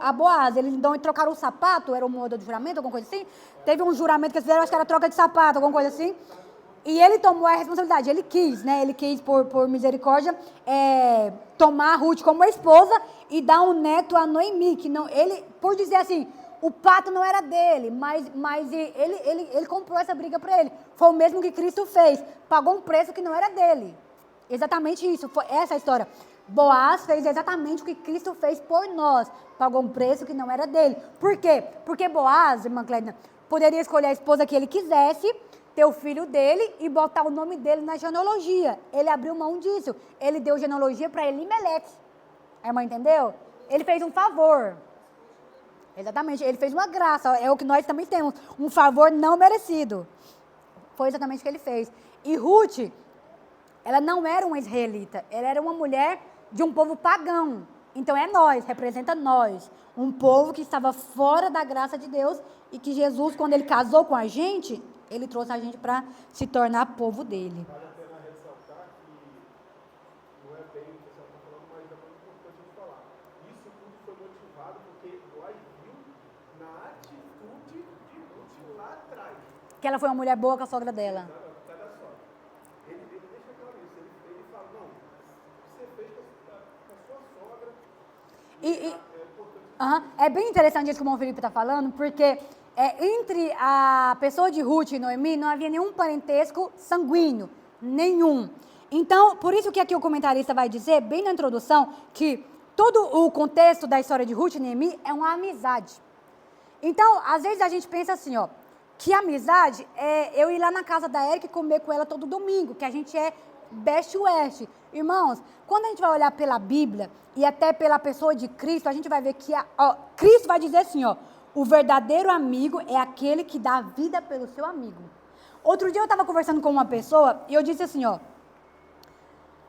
S2: a Boaz. Eles então trocaram o sapato, era um modo de juramento, alguma coisa assim. Teve um juramento que eles fizeram, acho que era troca de sapato, alguma coisa assim. E ele tomou a responsabilidade, ele quis, né? Ele quis, por misericórdia, tomar a Ruth como esposa e dar um neto a Noemi, que não, ele, por dizer assim, o pacto não era dele, mas ele comprou essa briga para ele. Foi o mesmo que Cristo fez, pagou um preço que não era dele. Exatamente isso, foi essa a história. Boaz fez exatamente o que Cristo fez por nós, pagou um preço que não era dele. Por quê? Porque Boaz, irmã Clédina, poderia escolher a esposa que ele quisesse, ter o filho dele e botar o nome dele na genealogia. Ele abriu mão disso, ele deu genealogia para Elimeleque. A irmã entendeu? Ele fez um favor. Exatamente, ele fez uma graça, é o que nós também temos, um favor não merecido. Foi exatamente o que ele fez. E Ruth, ela não era uma israelita, ela era uma mulher de um povo pagão. Então é nós, representa nós, um povo que estava fora da graça de Deus e que Jesus, quando ele casou com a gente, ele trouxe a gente para se tornar povo dele.
S3: Vale a pena ressaltar que não é bem o que você está falando, mas é muito importante de falar. Isso tudo foi motivado porque Boaz viu na atitude de Ruth lá atrás.
S2: Que ela foi uma mulher boa com a sogra dela.
S3: Olha só, ele deixa claro isso, ele fala, não, o que você fez com a sua sogra é importante.
S2: É bem interessante isso que o irmão Felipe está falando, porque entre a pessoa de Ruth e Noemi não havia nenhum parentesco sanguíneo, nenhum. Então, por isso que aqui o comentarista vai dizer, bem na introdução, que todo o contexto da história de Ruth e Noemi é uma amizade. Então, às vezes a gente pensa assim, ó, que amizade é eu ir lá na casa da Érica e comer com ela todo domingo, que a gente é best-west. Irmãos, quando a gente vai olhar pela Bíblia e até pela pessoa de Cristo, a gente vai ver que Cristo vai dizer assim, ó, o verdadeiro amigo é aquele que dá a vida pelo seu amigo. Outro dia eu estava conversando com uma pessoa e eu disse assim, ó,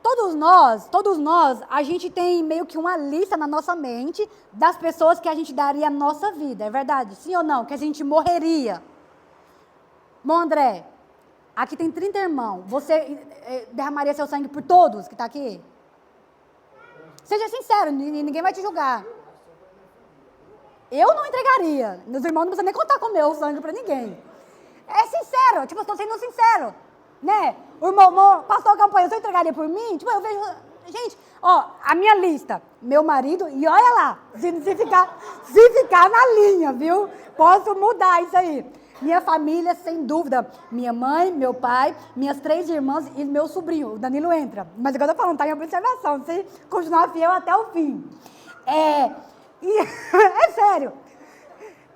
S2: todos nós, a gente tem meio que uma lista na nossa mente das pessoas que a gente daria a nossa vida, é verdade? Sim ou não? Que a gente morreria. Bom, André, aqui tem 30 irmãos, você derramaria seu sangue por todos que estão aqui? Seja sincero, ninguém vai te julgar. Eu não entregaria, meus irmãos não precisam nem contar com o meu sangue para ninguém. É sincero, tipo, eu estou sendo sincero. Né? O irmão, pastor Campanha, você entregaria por mim? Tipo, eu vejo, gente, ó, a minha lista, meu marido, e olha lá, se ficar na linha, viu? Posso mudar isso aí. Minha família, sem dúvida, minha mãe, meu pai, minhas 3 irmãs e meu sobrinho, o Danilo entra. Mas agora eu tô falando, tá em observação, se continuar fiel até o fim. É sério.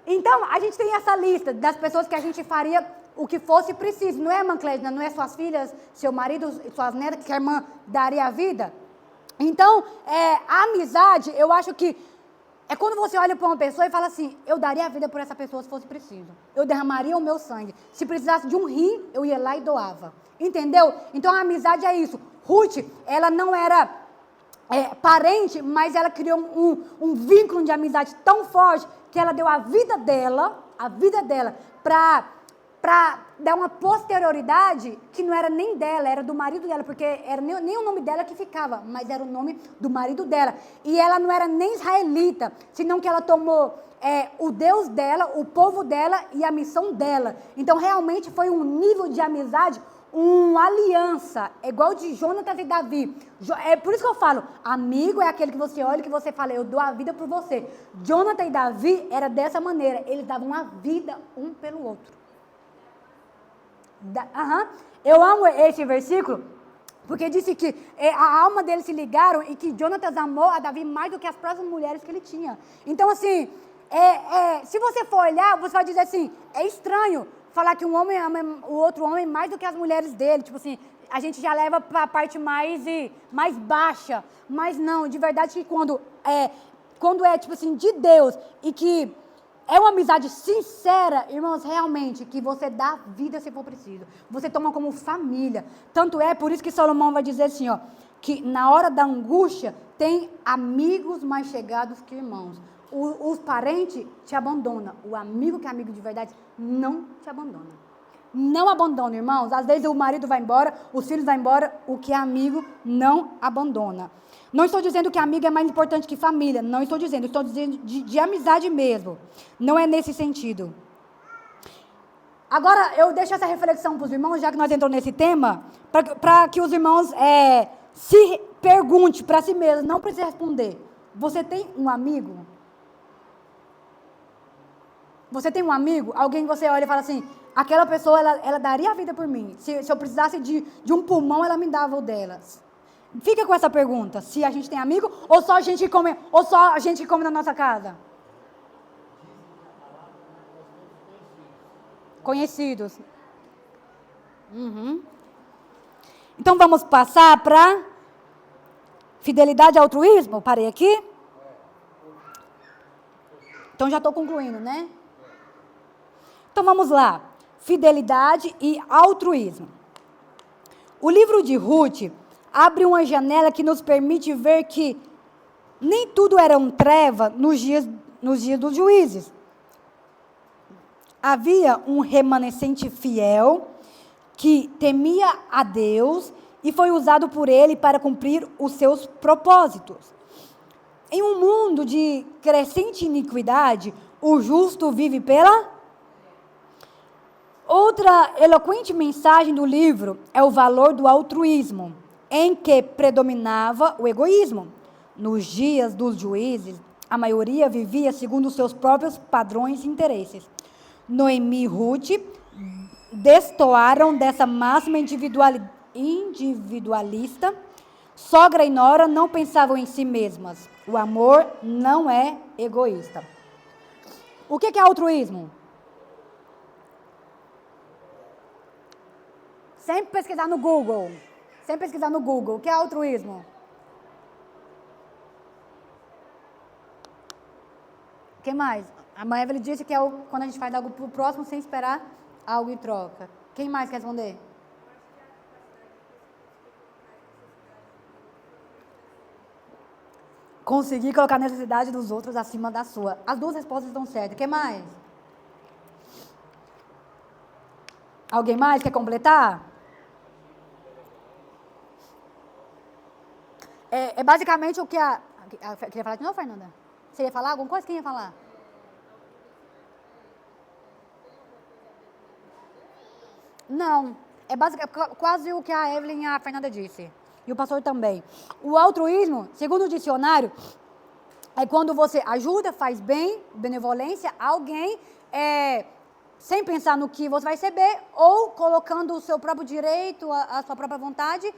S2: Então, a gente tem essa lista das pessoas que a gente faria o que fosse preciso. Não é, irmã Clédina? Não é suas filhas, seu marido, suas netas, que a irmã daria a vida? Então, a amizade, eu acho que é quando você olha para uma pessoa e fala assim, eu daria a vida por essa pessoa se fosse preciso. Eu derramaria o meu sangue. Se precisasse de um rim, eu ia lá e doava. Entendeu? Então, a amizade é isso. Ruth, ela não era parente, mas ela criou um vínculo de amizade tão forte que ela deu a vida dela para dar uma posterioridade que não era nem dela, era do marido dela, porque era nem o nome dela que ficava, mas era o nome do marido dela. E ela não era nem israelita, senão que ela tomou o Deus dela, o povo dela e a missão dela. Então, realmente foi um nível de amizade, uma aliança, igual de Jonatas e Davi. É por isso que eu falo, amigo é aquele que você olha e que você fala, eu dou a vida por você. Jonatas e Davi era dessa maneira, eles davam a vida um pelo outro. Eu amo esse versículo, porque disse que a alma deles se ligaram e que Jonatas amou a Davi mais do que as próprias mulheres que ele tinha. Então, assim, se você for olhar, você vai dizer assim, é estranho falar que um homem ama o outro homem mais do que as mulheres dele. Tipo assim, a gente já leva para a parte mais baixa. Mas não, de verdade que quando é tipo assim, de Deus e que é uma amizade sincera, irmãos, realmente, que você dá vida se for preciso. Você toma como família. Tanto é, por isso que Salomão vai dizer assim, ó, que na hora da angústia tem amigos mais chegados que irmãos. Os parentes te abandonam. O amigo que é amigo de verdade não te abandona. Não abandona, irmãos. Às vezes o marido vai embora, os filhos vão embora, o que é amigo não abandona. Não estou dizendo que amigo é mais importante que família. Não estou dizendo de amizade mesmo. Não é nesse sentido. Agora, eu deixo essa reflexão para os irmãos, já que nós entramos nesse tema, para que os irmãos se perguntem para si mesmos, não precisa responder. Você tem um amigo? Você tem um amigo, alguém que você olha e fala assim, aquela pessoa, ela daria a vida por mim. Se eu precisasse de um pulmão, ela me dava o dela. Fica com essa pergunta, se a gente tem amigo ou só a gente que come na nossa casa? Conhecidos. Então vamos passar para fidelidade e altruísmo. Parei aqui. Então já estou concluindo, né? Então vamos lá. Fidelidade e altruísmo. O livro de Ruth abre uma janela que nos permite ver que nem tudo era treva nos dias dos juízes. Havia um remanescente fiel que temia a Deus e foi usado por ele para cumprir os seus propósitos. Em um mundo de crescente iniquidade, o justo vive pela... Outra eloquente mensagem do livro é o valor do altruísmo, em que predominava o egoísmo. Nos dias dos juízes, a maioria vivia segundo os seus próprios padrões e interesses. Noemi e Ruth destoaram dessa máxima individualista. Sogra e nora não pensavam em si mesmas. O amor não é egoísta. O que é altruísmo? Sempre pesquisar no Google. O que é altruísmo? O que mais? A mãe Evelyn disse que é quando a gente faz algo pro próximo sem esperar algo em troca. Quem mais quer responder? Conseguir colocar a necessidade dos outros acima da sua. As duas respostas estão certas. O que mais? Alguém mais quer completar? É basicamente o que a... Queria falar de novo, Fernanda? Você ia falar alguma coisa? Quem ia falar? Não. É quase o que a Evelyn e a Fernanda disse. E o pastor também. O altruísmo, segundo o dicionário, é quando você ajuda, faz bem, benevolência a alguém, sem pensar no que você vai receber, ou colocando o seu próprio direito, a sua própria vontade,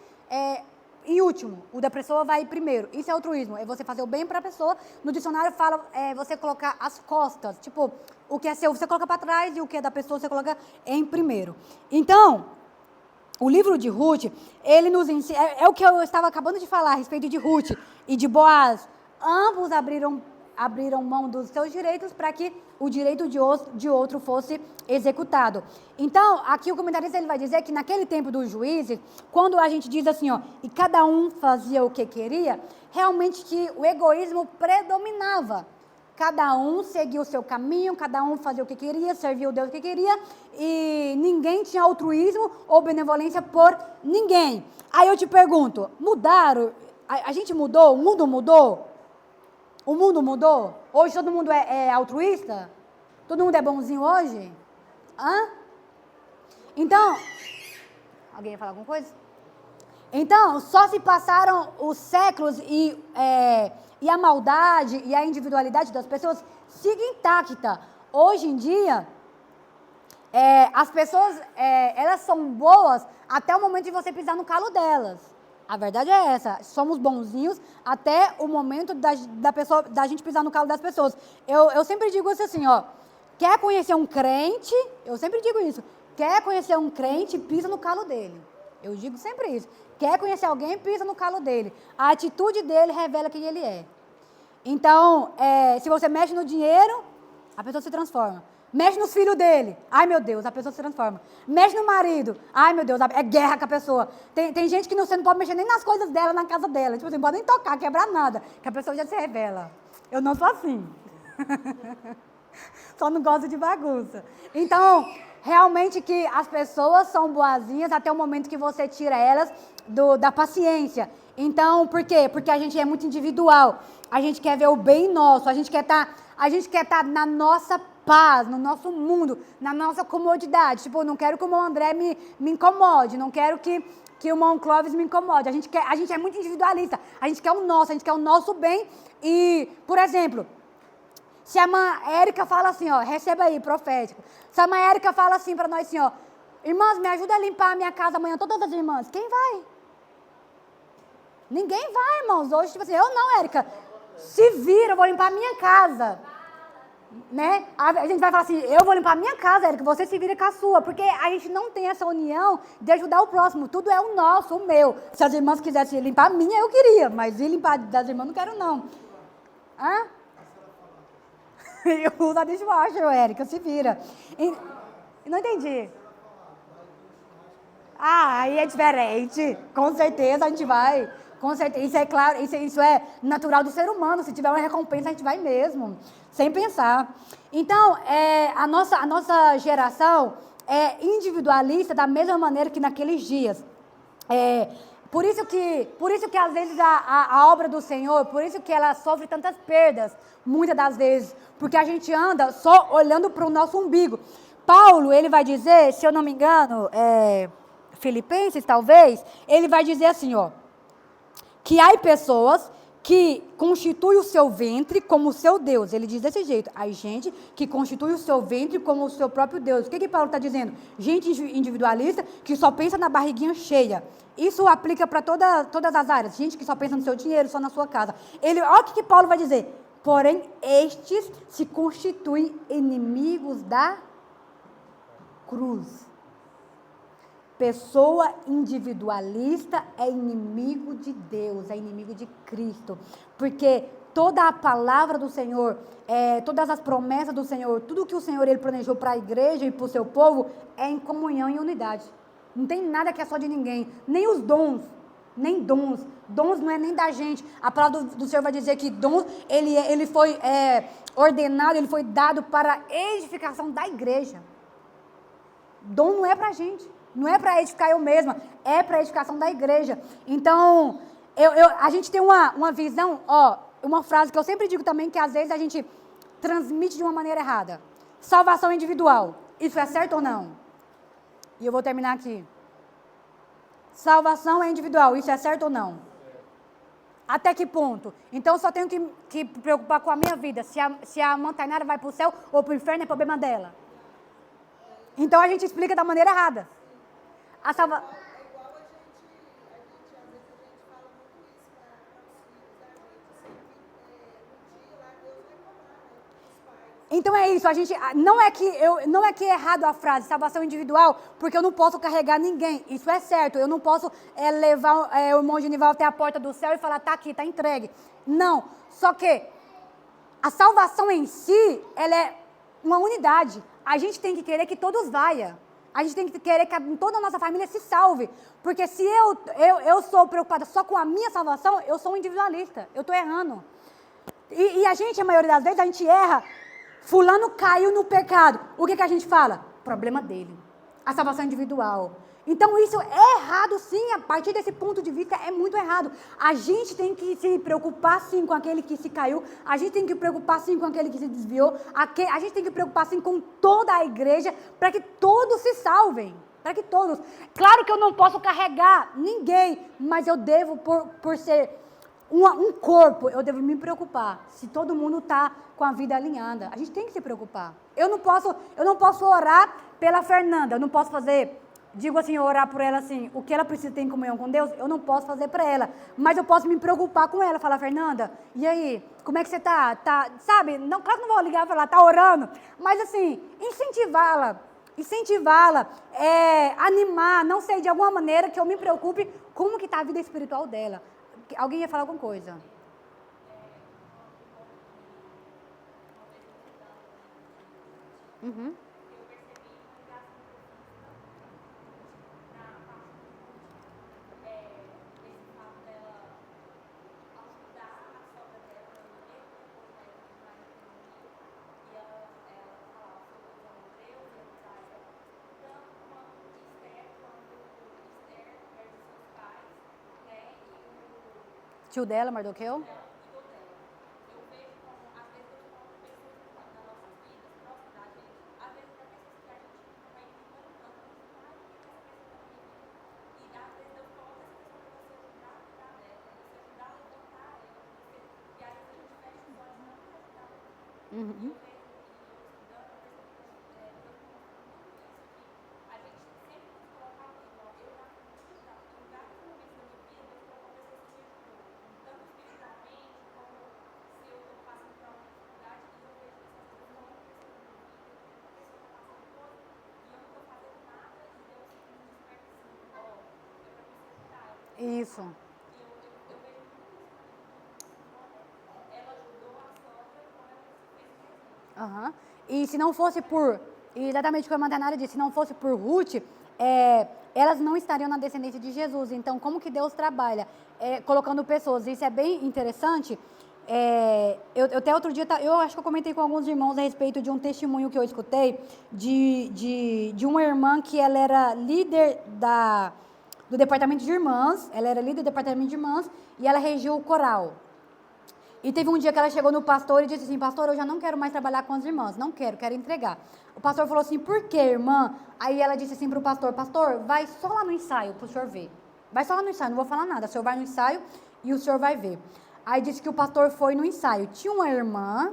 S2: em último. O da pessoa vai primeiro. Isso é altruísmo. É você fazer o bem para a pessoa. No dicionário fala você colocar as costas. Tipo, o que é seu você coloca para trás e o que é da pessoa você coloca em primeiro. Então, o livro de Ruth, ele nos ensina... É o que eu estava acabando de falar a respeito de Ruth e de Boaz. Ambos abriram mão dos seus direitos para que o direito de outro fosse executado. Então, aqui o comentarista ele vai dizer que naquele tempo dos juízes, quando a gente diz assim, e cada um fazia o que queria, realmente que o egoísmo predominava. Cada um seguia o seu caminho, cada um fazia o que queria, servia o Deus que queria, e ninguém tinha altruísmo ou benevolência por ninguém. Aí eu te pergunto, mudaram? A gente mudou? O mundo mudou? O mundo mudou? Hoje todo mundo é altruísta? Todo mundo é bonzinho hoje? Então, alguém ia falar alguma coisa? Então, só se passaram os séculos e a maldade e a individualidade das pessoas siga intacta. Hoje em dia, as pessoas, elas são boas até o momento de você pisar no calo delas. A verdade é essa, somos bonzinhos até o momento da gente pisar no calo das pessoas. Eu sempre digo isso assim, quer conhecer um crente, eu sempre digo isso, quer conhecer um crente, pisa no calo dele. Eu digo sempre isso, quer conhecer alguém, pisa no calo dele. A atitude dele revela quem ele é. Então, se você mexe no dinheiro, a pessoa se transforma. Mexe nos filhos dele. Ai, meu Deus, a pessoa se transforma. Mexe no marido. Ai, meu Deus, é guerra com a pessoa. Tem gente que você não pode mexer nem nas coisas dela, na casa dela. Tipo, você não pode nem tocar, quebrar nada. Que a pessoa já se revela. Eu não sou assim. Só não gosto de bagunça. Então, realmente que as pessoas são boazinhas até o momento que você tira elas da paciência. Então, por quê? Porque a gente é muito individual. A gente quer ver o bem nosso. A gente quer estar na nossa paz, no nosso mundo, na nossa comodidade. Tipo, não quero que o irmão André me incomode, não quero que o irmão Clóvis me incomode. A gente é muito individualista, a gente quer o nosso bem. E, por exemplo, Se a irmã Érica fala assim, ó, receba aí, profético. Se a irmã Érica fala assim para nós assim, ó, irmãs, me ajuda a limpar a minha casa amanhã, todas as irmãs. Quem vai? Ninguém vai, irmãos. Hoje, tipo assim, eu não, Érica. Se vira, eu vou limpar a minha casa. Né? A gente vai falar assim, eu vou limpar a minha casa, Érica, você se vira com a sua. Porque a gente não tem essa união de ajudar o próximo. Tudo é o nosso, o meu. Se as irmãs quisessem limpar a minha, eu queria. Mas ir limpar das irmãs, não quero não. Hã? Eu uso a dishwasher, Érica, se vira. Não entendi. Ah, aí é diferente. Com certeza a gente vai. Com certeza. Isso é claro, isso é natural do ser humano. Se tiver uma recompensa, a gente vai mesmo. Sem pensar. Então, a nossa geração é individualista da mesma maneira que naqueles dias. Por isso que às vezes a obra do Senhor, por isso que ela sofre tantas perdas, muitas das vezes, porque a gente anda só olhando para o nosso umbigo. Paulo, ele vai dizer, se eu não me engano, Filipenses talvez, ele vai dizer assim, ó, que há pessoas que constituem o seu ventre como o seu Deus. Ele diz desse jeito, há gente que constitui o seu ventre como o seu próprio Deus. O que Paulo está dizendo? Gente individualista que só pensa na barriguinha cheia. Isso aplica para todas as áreas. Gente que só pensa no seu dinheiro, só na sua casa. Olha o que Paulo vai dizer. Porém, estes se constituem inimigos da cruz. Pessoa individualista é inimigo de Deus, é inimigo de Cristo. Porque toda a palavra do Senhor, todas as promessas do Senhor, tudo que o Senhor ele planejou para a igreja e para o seu povo é em comunhão e unidade. Não tem nada que é só de ninguém, nem os dons. Nem dons. Dons não é nem da gente. A palavra do Senhor vai dizer que dons, ele foi ordenado, ele foi dado para a edificação da igreja. Dom não é para a gente. Não é para edificar eu mesma. É para a edificação da igreja. Então, a gente tem uma visão, uma frase que eu sempre digo também, que às vezes a gente transmite de uma maneira errada. Salvação individual. Isso é certo ou não? E eu vou terminar aqui. Salvação é individual, isso é certo ou não? Até que ponto? Então eu só tenho que me preocupar com a minha vida. Se a Montainara vai para o céu ou para o inferno, é problema dela. Então a gente explica da maneira errada. A salva... Então é isso, a gente não é que é errado a frase salvação individual, porque eu não posso carregar ninguém. Isso é certo, eu não posso levar o irmão Genival até a porta do céu e falar, tá aqui, tá entregue. Não, só que a salvação em si, ela é uma unidade. A gente tem que querer que todos vaiam. A gente tem que querer que toda a nossa família se salve. Porque se eu sou preocupada só com a minha salvação, eu sou um individualista, eu estou errando. E a gente, a maioria das vezes, a gente erra. Fulano caiu no pecado. O que a gente fala? Problema dele. A salvação individual. Então isso é errado sim, a partir desse ponto de vista é muito errado. A gente tem que se preocupar sim com aquele que se caiu, a gente tem que preocupar sim com aquele que se desviou, a gente tem que preocupar sim com toda a igreja para que todos se salvem. Para que todos. Claro que eu não posso carregar ninguém, mas eu devo, por ser um corpo, eu devo me preocupar se todo mundo está com a vida alinhada. A gente tem que se preocupar. Eu não posso orar pela Fernanda, eu não posso fazer, digo assim, orar por ela assim, o que ela precisa ter em comunhão com Deus, eu não posso fazer para ela, mas eu posso me preocupar com ela, falar, Fernanda, e aí, como é que você tá? Sabe, não, claro que não vou ligar e falar, tá orando, mas assim, incentivá-la, animar, não sei, de alguma maneira que eu me preocupe como que está a vida espiritual dela. Alguém ia falar alguma coisa? Uhum. Tio dela, Mardoqueu?
S1: Uhum. Isso. Aham. E se não fosse por, exatamente o que a Mandanara disse, se não fosse por Ruth, elas não estariam na descendência de Jesus. Então, como que Deus trabalha? Colocando pessoas. Isso é bem interessante. Eu até outro dia, eu acho que eu comentei com alguns irmãos a respeito de um testemunho que eu escutei de uma irmã que ela era líder do departamento de irmãs, ela era líder do departamento de irmãs e ela regia o coral. E teve um dia que ela chegou no pastor e disse assim, pastor, eu já não quero mais trabalhar com as irmãs, não quero entregar. O pastor falou assim, por quê, irmã? Aí ela disse assim para o pastor, vai só lá no ensaio para o senhor ver. Vai só lá no ensaio, não vou falar nada, o senhor vai no ensaio e o senhor vai ver. Aí disse que o pastor foi no ensaio. Tinha uma irmã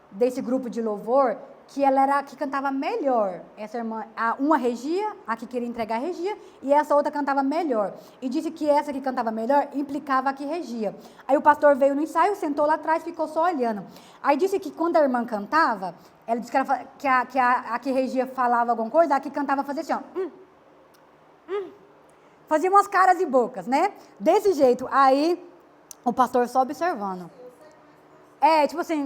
S1: desse grupo de louvor que ela era a que cantava melhor. Essa irmã, uma regia, a que queria entregar regia, e essa outra cantava melhor. E disse que essa que cantava melhor implicava a que regia. Aí o pastor veio no ensaio, sentou lá atrás, ficou só olhando. Aí disse que quando a irmã cantava, ela disse que a que regia falava alguma coisa, a que cantava fazia assim, ó. Fazia umas caras e bocas, né? Desse jeito. Aí o pastor só observando. Tipo assim,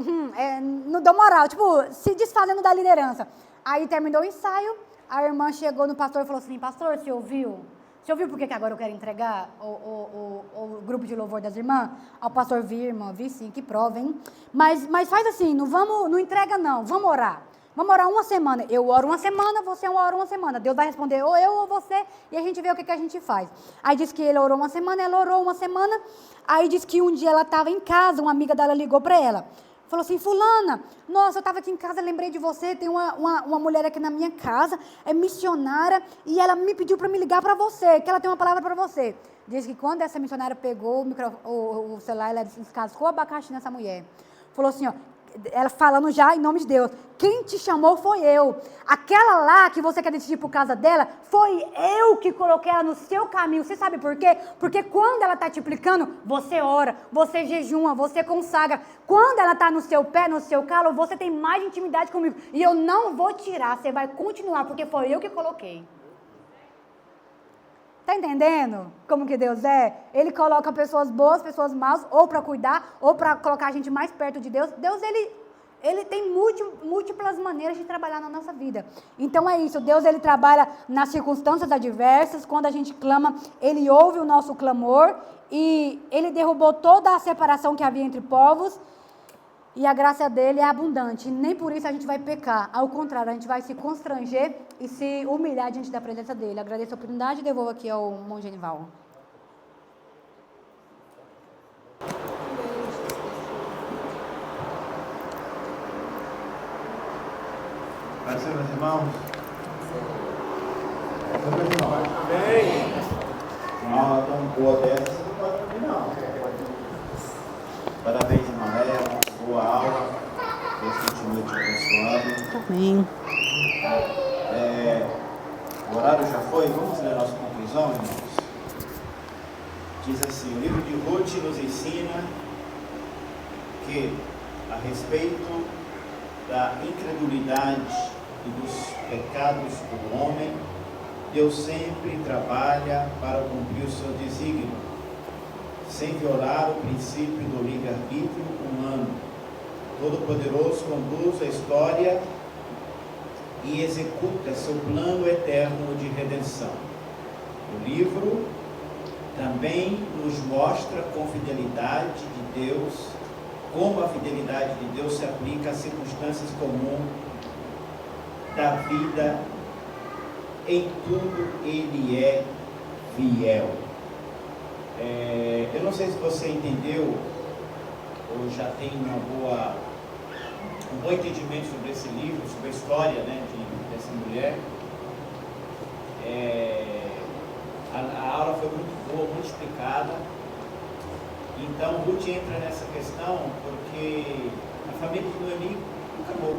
S1: não deu moral, tipo, se desfazendo da liderança. Aí terminou o ensaio, a irmã chegou no pastor e falou assim, pastor, você ouviu? Você ouviu por que agora eu quero entregar o grupo de louvor das irmãs? Aí o pastor, irmã, vi sim, que prova, hein? Mas faz assim, não entrega não, vamos orar. Vamos orar uma semana. Eu oro uma semana, você ora uma semana. Deus vai responder ou eu ou você e a gente vê o que a gente faz. Aí disse que ele orou uma semana, ela orou uma semana. Aí disse que um dia ela estava em casa, uma amiga dela ligou para ela. Falou assim, fulana, nossa, eu estava aqui em casa, lembrei de você, tem uma mulher aqui na minha casa, é missionária, e ela me pediu para me ligar para você, que ela tem uma palavra para você. Diz que quando essa missionária pegou o celular, ela descascou o abacaxi nessa mulher. Falou assim, ó, ela falando já em nome de Deus, quem te chamou foi eu. Aquela lá que você quer decidir por causa dela, foi eu que coloquei ela no seu caminho. Você sabe por quê? Porque quando ela está te implicando, você ora, você jejuma, você consagra. Quando ela está no seu pé, no seu calo, você tem mais intimidade comigo. E eu não vou tirar, você vai continuar, porque foi eu que coloquei. Está entendendo como que Deus é? Ele coloca pessoas boas, pessoas más, ou para cuidar, ou para colocar a gente mais perto de Deus. Deus, ele tem múltiplas maneiras de trabalhar na nossa vida. Então é isso, Deus ele trabalha nas circunstâncias adversas, quando a gente clama, ele ouve o nosso clamor, e ele derrubou toda a separação que havia entre povos, e a graça dele é abundante, nem por isso a gente vai pecar, ao contrário, a gente vai se constranger e se humilhar diante da presença dele. Agradeço a oportunidade e devolvo aqui ao irmão Genival.
S4: Paz ser, meus irmãos.
S3: Amém.
S4: Uma aula tão boa dessa, você não pode ouvir, não. Parabéns, irmã Léa. Boa aula. Deus continue te abençoando.
S1: Amém.
S4: O horário já foi. Vamos ler a nossa conclusão, irmãos. Diz assim, o livro de Ruth nos ensina que, a respeito da incredulidade e dos pecados do homem, Deus sempre trabalha para cumprir o seu desígnio, sem violar o princípio do livre-arbítrio humano. Todo-Poderoso conduz a história e executa seu plano eterno de redenção. O livro também nos mostra com fidelidade de Deus, como a fidelidade de Deus se aplica às circunstâncias comuns da vida. Em tudo Ele é fiel. Eu não sei se você entendeu ou já tem um bom entendimento sobre esse livro, sobre a história, né, dessa mulher. A aula foi muito boa, muito explicada. Então Ruth entra nessa questão porque a família de Noemi acabou.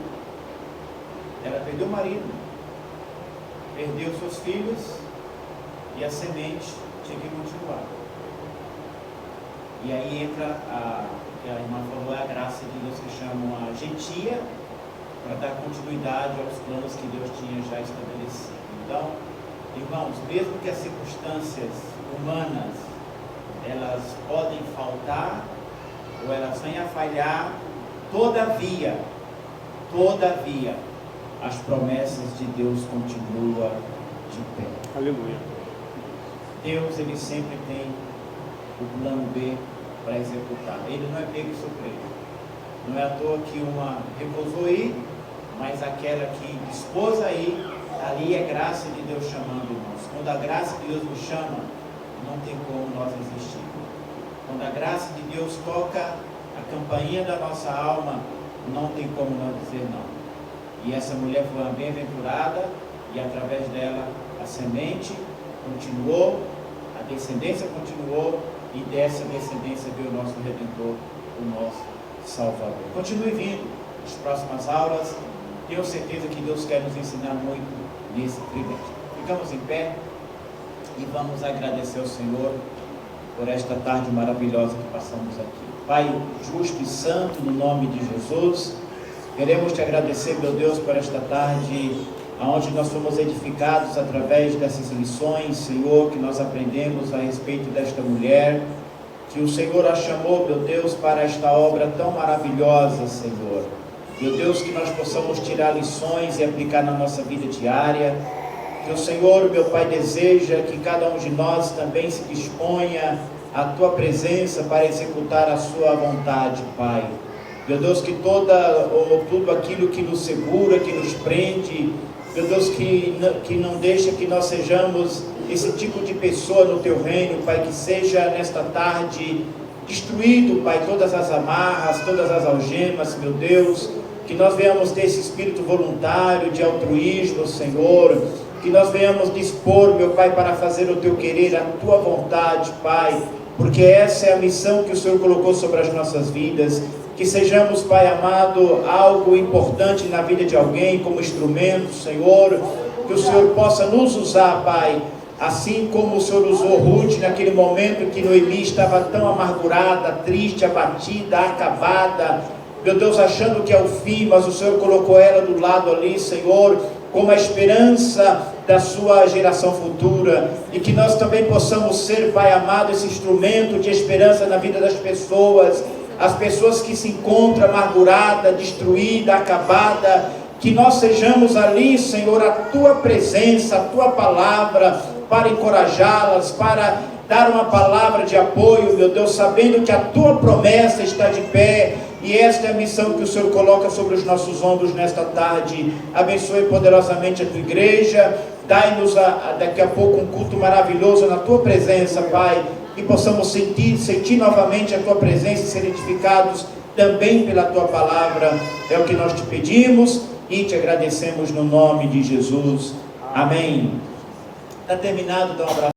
S4: Ela perdeu o marido, perdeu seus filhos, e a semente tinha que continuar. E aí entra que a irmã falou, a graça de Deus, que chamam a gentia, para dar continuidade aos planos que Deus tinha já estabelecido. Então, irmãos, mesmo que as circunstâncias humanas elas podem faltar ou elas venham a falhar, todavia as promessas de Deus continuam de pé.
S3: Aleluia.
S4: Deus, ele sempre tem o plano B para executar. Ele não é pego de surpresa. Não é à toa que uma recusou ir, mas aquela que dispôs a ir, ali é graça de Deus chamando, irmãos. Quando a graça de Deus nos chama, não tem como nós resistir. Quando a graça de Deus toca a campainha da nossa alma, não tem como nós dizer não. E essa mulher foi uma bem-aventurada, e através dela a semente continuou, a descendência continuou, e dessa descendência veio o nosso Redentor, o nosso Salvador. Continue vindo as próximas aulas. Tenho certeza que Deus quer nos ensinar muito nesse trimestre. Ficamos em pé e vamos agradecer ao Senhor por esta tarde maravilhosa que passamos aqui. Pai justo e santo, no nome de Jesus, queremos te agradecer, meu Deus, por esta tarde, onde nós fomos edificados através dessas lições, Senhor, que nós aprendemos a respeito desta mulher, que o Senhor a chamou, meu Deus, para esta obra tão maravilhosa, Senhor. Meu Deus, que nós possamos tirar lições e aplicar na nossa vida diária. Que o Senhor, meu Pai, deseja que cada um de nós também se disponha à Tua presença para executar a Sua vontade, Pai. Meu Deus, que tudo aquilo que nos segura, que nos prende, meu Deus, que não deixa que nós sejamos esse tipo de pessoa no Teu reino, Pai, que seja nesta tarde destruído, Pai, todas as amarras, todas as algemas, meu Deus, que nós venhamos ter esse espírito voluntário de altruísmo, Senhor, que nós venhamos dispor, meu Pai, para fazer o Teu querer, a Tua vontade, Pai, porque essa é a missão que o Senhor colocou sobre as nossas vidas. Que sejamos, Pai amado, algo importante na vida de alguém, como instrumento, Senhor, que o Senhor possa nos usar, Pai, assim como o Senhor usou Ruth naquele momento que Noemi estava tão amargurada, triste, abatida, acabada, meu Deus, achando que é o fim, mas o Senhor colocou ela do lado ali, Senhor, como a esperança da sua geração futura, e que nós também possamos ser, Pai amado, esse instrumento de esperança na vida das pessoas, as pessoas que se encontram amargurada, destruída, acabada, que nós sejamos ali, Senhor, a Tua presença, a Tua palavra, para encorajá-las, para dar uma palavra de apoio, meu Deus, sabendo que a Tua promessa está de pé, e esta é a missão que o Senhor coloca sobre os nossos ombros nesta tarde. Abençoe poderosamente a Tua igreja, dai-nos daqui a pouco um culto maravilhoso na Tua presença, Pai, e possamos sentir novamente a Tua presença e ser edificados também pela Tua palavra. É o que nós te pedimos e te agradecemos no nome de Jesus. Amém. Está terminado, dá um abraço.